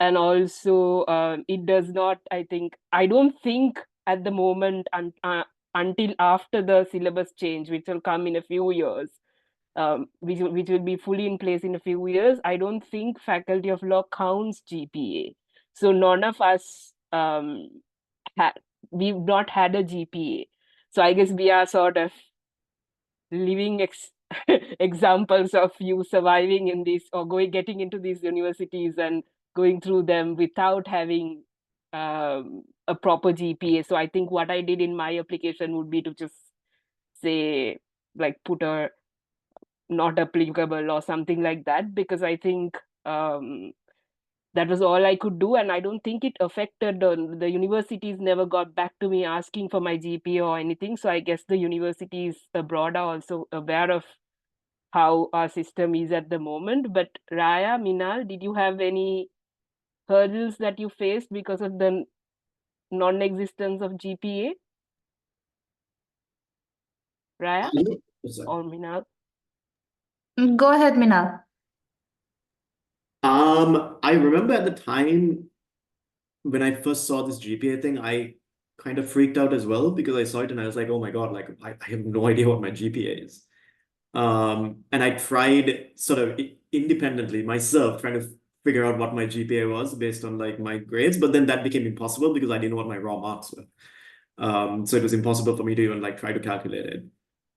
And also it does not, I don't think at the moment until after the syllabus change, which will come in a few years, which will be fully in place in a few years, I don't think Faculty of Law counts GPA. So none of us, we've not had a GPA. So I guess we are sort of living examples of you surviving in this, or getting into these universities and going through them without having a proper GPA. So I think what I did in my application would be to just say, like, put a not applicable or something like that, because I think that was all I could do, and I don't think it affected the universities never got back to me asking for my GPA or anything. So I guess the universities abroad are also aware of how our system is at the moment. But Raaya, Minaal, did you have any hurdles that you faced because of the non-existence of GPA? Raaya or Minaal? Go ahead, Minaal. I remember at the time when I first saw this GPA thing, I kind of freaked out as well, because I saw it and I was like, oh my God, like I have no idea what my GPA is. And I tried sort of independently myself trying to figure out what my GPA was based on like my grades, but then that became impossible because I didn't know what my raw marks were. So it was impossible for me to even like try to calculate it.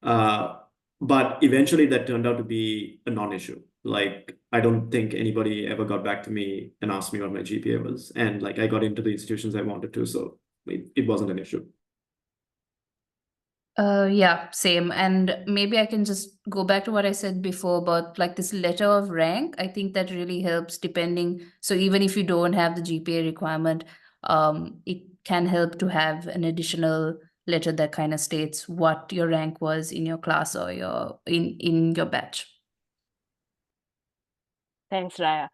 But eventually that turned out to be a non-issue. Like, I don't think anybody ever got back to me and asked me what my GPA was. And like, I got into the institutions I wanted to, so it wasn't an issue. Yeah, same. And maybe I can just go back to what I said before about like this letter of rank. I think that really helps depending. So even if you don't have the GPA requirement, it can help to have an additional letter that kind of states what your rank was in your class or in your batch. Thanks, Raaya.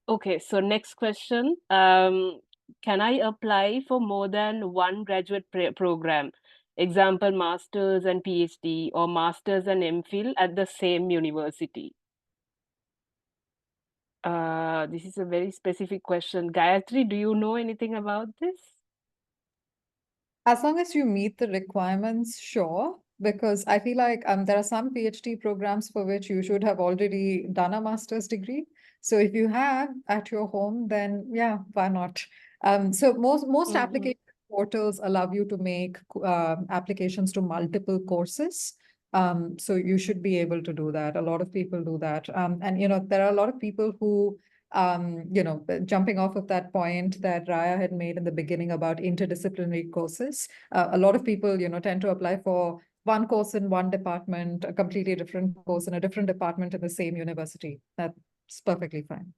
Okay, so next question. Can I apply for more than one graduate program? Example, master's and PhD, or master's and MPhil at the same university? This is a very specific question. Gayatri, do you know anything about this? As long as you meet the requirements, sure. Because I feel like there are some PhD programs for which you should have already done a master's degree. So if you have at your home, then yeah, why not? So most application portals allow you to make applications to multiple courses. So you should be able to do that. A lot of people do that. And, there are a lot of people who, jumping off of that point that Raaya had made in the beginning about interdisciplinary courses, a lot of people, tend to apply for one course in one department, a completely different course in a different department in the same university. That's perfectly fine.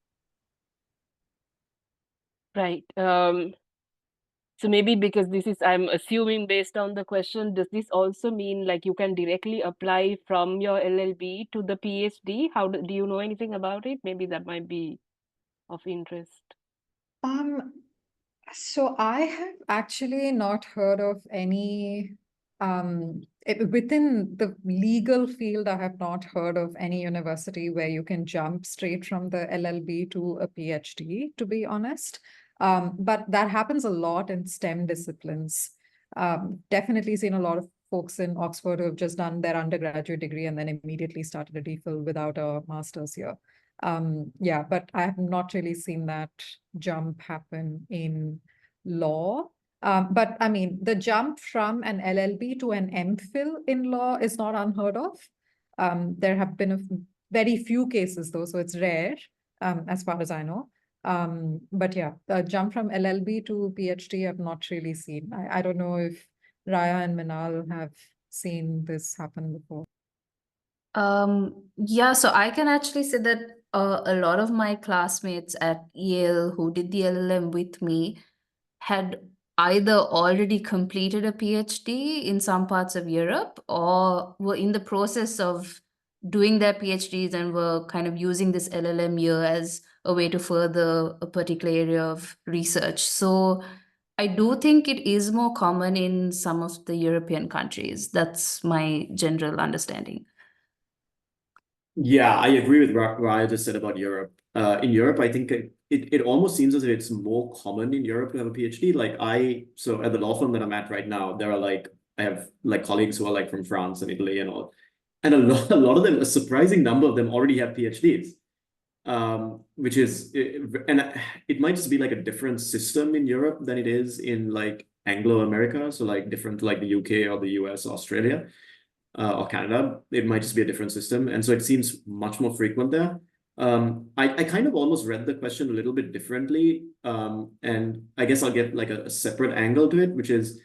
Right. So maybe because this is, I'm assuming based on the question, does this also mean like you can directly apply from your LLB to the PhD? How do you know anything about it? Maybe that might be of interest. So I have actually not heard of any, within the legal field, I have not heard of any university where you can jump straight from the LLB to a PhD, to be honest. But that happens a lot in STEM disciplines. Definitely seen a lot of folks in Oxford who have just done their undergraduate degree and then immediately started a DPhil without a master's here. Yeah, but I have not really seen that jump happen in law. But I mean, the jump from an LLB to an MPhil in law is not unheard of. There have been very few cases though, so it's rare, as far as I know. But yeah, the jump from LLB to PhD I've not really seen. I don't know if Raaya and Minaal have seen this happen before. Yeah, so I can actually say that a lot of my classmates at Yale who did the LLM with me had either already completed a PhD in some parts of Europe or were in the process of doing their PhDs and were kind of using this LLM year as a way to further a particular area of research. So I do think it is more common in some of the European countries. That's my general understanding. Yeah, I agree with what Raaya just said about Europe. In Europe, I think it almost seems as if it's more common in Europe to have a PhD. So at the law firm that I'm at right now, I have like colleagues who are like from France and Italy and all. And a lot of them, a surprising number of them already have PhDs. Which is, and it might just be like a different system in Europe than it is in like Anglo-America. So like different to like the UK or the US, Australia. Or Canada, it might just be a different system. And so it seems much more frequent there. I kind of almost read the question a little bit differently. And I guess I'll get like a separate angle to it, which is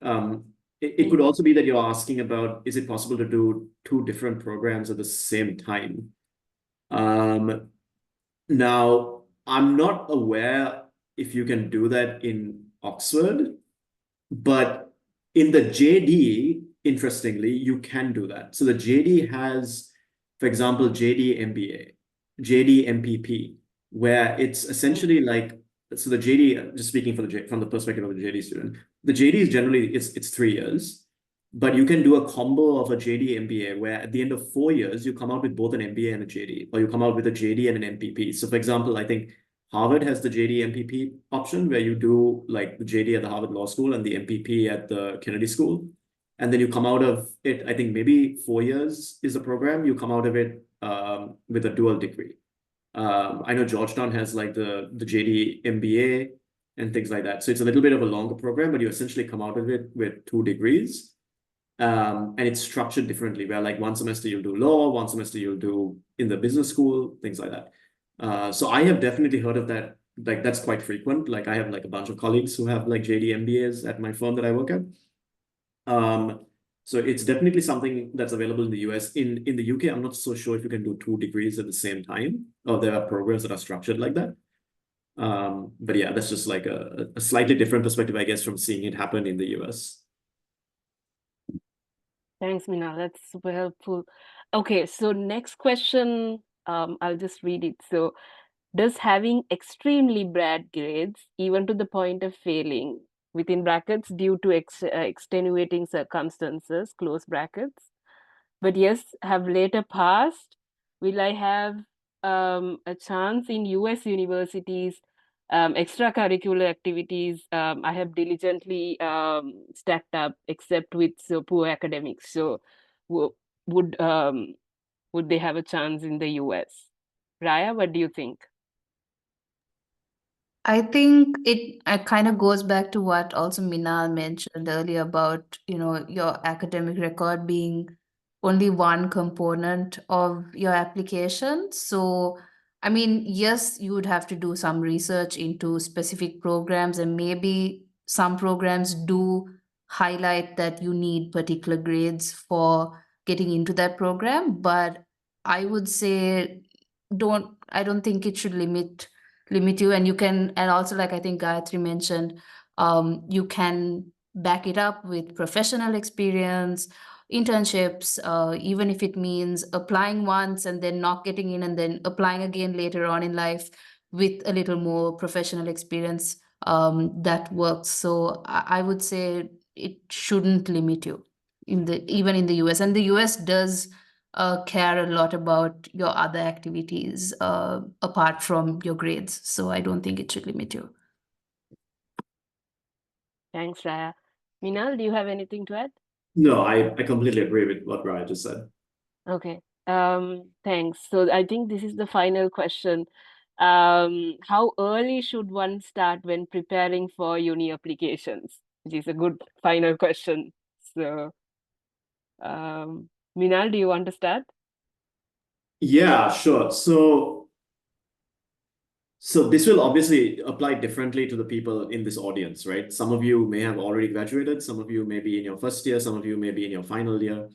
it could also be that you're asking about, is it possible to do two different programs at the same time? Now, I'm not aware if you can do that in Oxford, but in the JD, interestingly, you can do that. So the JD has, for example, JD MBA, JD MPP, where it's essentially like, so the JD, just speaking from the perspective of the JD student, the JD is generally, it's 3 years, but you can do a combo of a JD MBA where at the end of 4 years, you come out with both an MBA and a JD, or you come out with a JD and an MPP. So for example, I think Harvard has the JD MPP option where you do like the JD at the Harvard Law School and the MPP at the Kennedy School. And then you come out of it, I think maybe 4 years is the program. You come out of it with a dual degree. I know Georgetown has like the JD MBA and things like that. So it's a little bit of a longer program, but you essentially come out of it with 2 degrees. And it's structured differently, where like one semester you'll do law, one semester you'll do in the business school, things like that. So I have definitely heard of that. Like that's quite frequent. Like I have like a bunch of colleagues who have like JD MBAs at my firm that I work at. So it's definitely something that's available in the US. In the UK, I'm not so sure if you can do 2 degrees at the same time, or there are programs that are structured like that. But yeah, that's just like a slightly different perspective, I guess, from seeing it happen in the US. Thanks, Minaal. That's super helpful. Okay, so next question, I'll just read it. So, does having extremely bad grades, even to the point of failing, within brackets, due to extenuating circumstances, close brackets, but yes, have later passed, will I have a chance in US universities, extracurricular activities I have diligently stacked up, except with poor academics? So would they have a chance in the US? Raaya, what do you think? I think it kind of goes back to what also Minaal mentioned earlier about, your academic record being only one component of your application. So, I mean, yes, you would have to do some research into specific programs, and maybe some programs do highlight that you need particular grades for getting into that program. But I would say I don't think it should limit you. And you can, and also, like I think Gayatri mentioned, you can back it up with professional experience, internships, even if it means applying once and then not getting in and then applying again later on in life with a little more professional experience, that works. So I would say it shouldn't limit you even in the US. And the US does care a lot about your other activities apart from your grades. So I don't think it should limit you. Thanks, Raaya. Minaal, do you have anything to add? No, I completely agree with what Raaya just said. Okay. Thanks. So I think this is the final question. How early should one start when preparing for uni applications? Which is a good final question. So, Minaal, do you want to start? Yeah, sure. So this will obviously apply differently to the people in this audience, right? Some of you may have already graduated, some of you may be in your first year, some of you may be in your final year.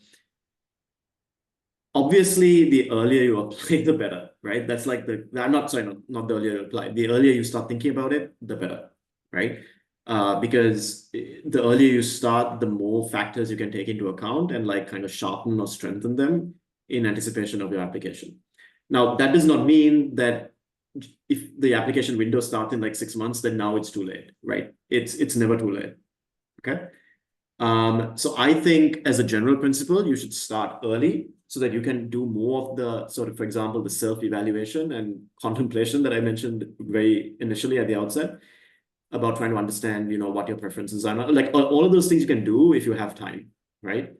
Obviously, the earlier you apply, the better, right? That's like not the earlier you apply. The earlier you start thinking about it, the better, right? Because the earlier you start, the more factors you can take into account and like kind of sharpen or strengthen them in anticipation of your application. Now, that does not mean that if the application window starts in like 6 months, then now it's too late, right? It's never too late, okay? So I think as a general principle, you should start early so that you can do more of the sort of, for example, the self-evaluation and contemplation that I mentioned very initially at the outset about trying to understand, what your preferences are. Like all of those things you can do if you have time, right?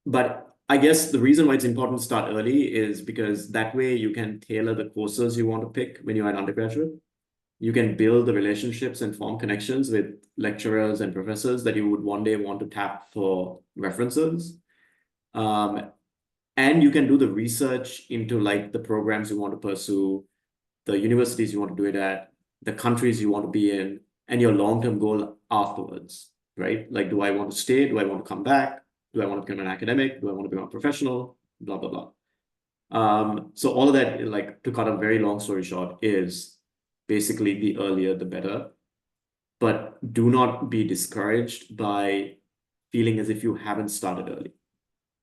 But I guess the reason why it's important to start early is because that way you can tailor the courses you want to pick when you're an undergraduate. You can build the relationships and form connections with lecturers and professors that you would one day want to tap for references. And you can do the research into like the programs you want to pursue, the universities you want to do it at, the countries you want to be in, and your long-term goal afterwards, right? Like, do I want to stay? Do I want to come back? Do I want to become an academic? Do I want to become a professional? Blah, blah, blah. So all of that, like to cut a very long story short, is basically the earlier, the better. But do not be discouraged by feeling as if you haven't started early,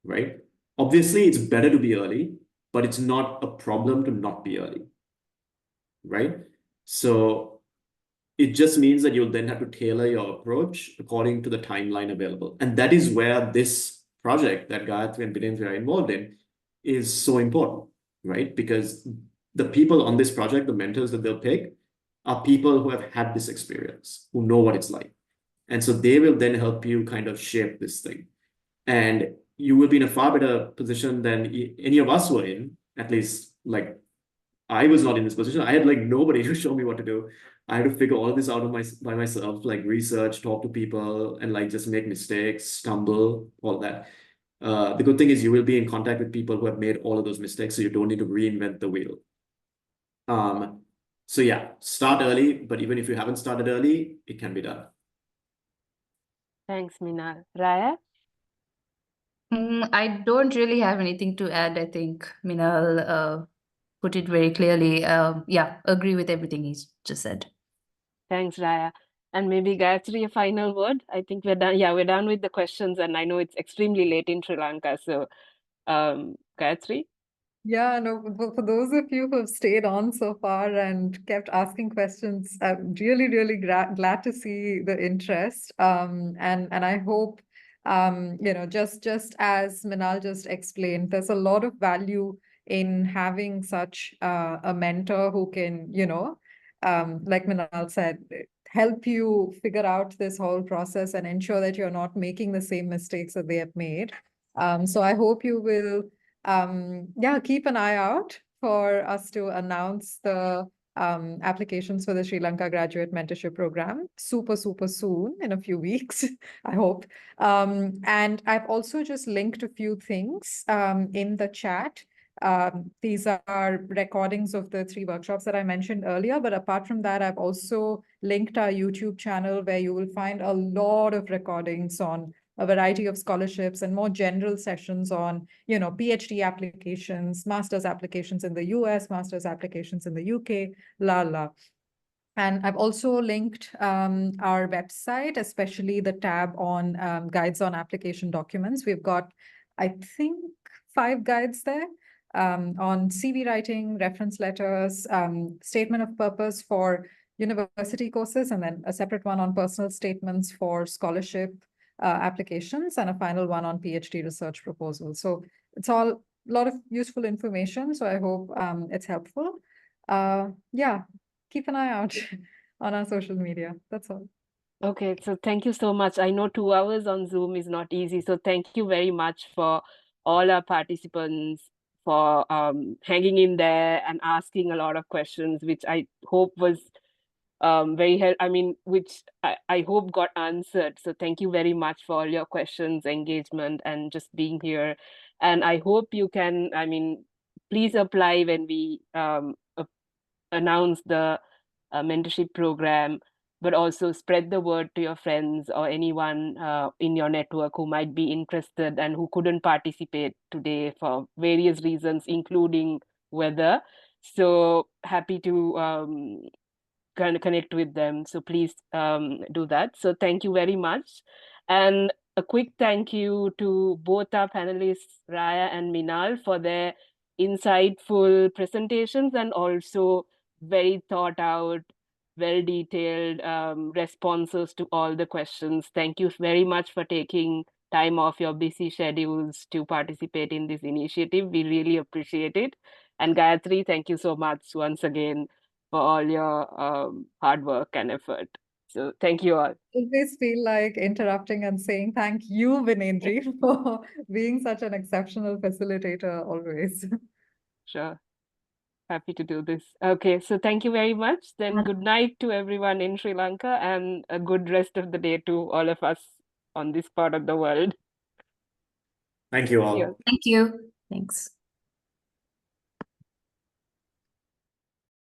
right? Obviously, it's better to be early, but it's not a problem to not be early, right? So it just means that you'll then have to tailor your approach according to the timeline available. And that is where this project that Gayatri and Binendra are involved in is so important, right? Because the people on this project, the mentors that they'll pick, are people who have had this experience, who know what it's like. And so they will then help you kind of shape this thing. And you will be in a far better position than any of us were in, at least like I was not in this position. I had like nobody to show me what to do. I had to figure all of this out by myself, like research, talk to people, and like just make mistakes, stumble, all that. The good thing is you will be in contact with people who have made all of those mistakes, so you don't need to reinvent the wheel. So yeah, start early, but even if you haven't started early, it can be done. Thanks, Minaal. Raaya? I don't really have anything to add. I think Minaal put it very clearly. Yeah, agree with everything he's just said. Thanks, Raaya. And maybe Gayatri, a final word? I think we're done. Yeah, we're done with the questions, and I know it's extremely late in Sri Lanka. So, Gayatri? Yeah, no, for those of you who have stayed on so far and kept asking questions, I'm really, really glad to see the interest. And I hope, just as Minaal just explained, there's a lot of value in having such a mentor who can, like Minaal said, help you figure out this whole process and ensure that you're not making the same mistakes that they have made. So I hope you will keep an eye out for us to announce the applications for the Sri Lanka Graduate Mentorship Program super soon in a few weeks, I hope. And I've also just linked a few things in the chat. These are recordings of the 3 workshops that I mentioned earlier, but apart from that, I've also linked our YouTube channel where you will find a lot of recordings on a variety of scholarships and more general sessions on, PhD applications, master's applications in the US, master's applications in the UK, And I've also linked our website, especially the tab on guides on application documents. We've got, I think, 5 guides there on CV writing, reference letters, statement of purpose for university courses, and then a separate one on personal statements for scholarship applications, and a final one on PhD research proposals. So it's all a lot of useful information. So I hope it's helpful. Yeah, keep an eye out on our social media. That's all. Okay, so thank you so much. I know 2 hours on Zoom is not easy. So thank you very much for all our participants for hanging in there and asking a lot of questions, which I hope was very helpful. I mean, which I hope got answered. So thank you very much for all your questions, engagement, and just being here. And I hope you can, please apply when we announce the mentorship program, but also spread the word to your friends or anyone in your network who might be interested and who couldn't participate today for various reasons, including weather. So happy to connect with them. So please do that. So thank you very much. And a quick thank you to both our panelists, Raaya and Minaal, for their insightful presentations and also very thought out, well-detailed responses to all the questions. Thank you very much for taking time off your busy schedules to participate in this initiative. We really appreciate it. And Gayatri, thank you so much once again for all your hard work and effort. So thank you all. I always feel like interrupting and saying thank you, Vinendri, for being such an exceptional facilitator always. Sure. Happy to do this. Okay, so thank you very much. Then good night to everyone in Sri Lanka and a good rest of the day to all of us on this part of the world. Thank you all. Thank you. Thanks.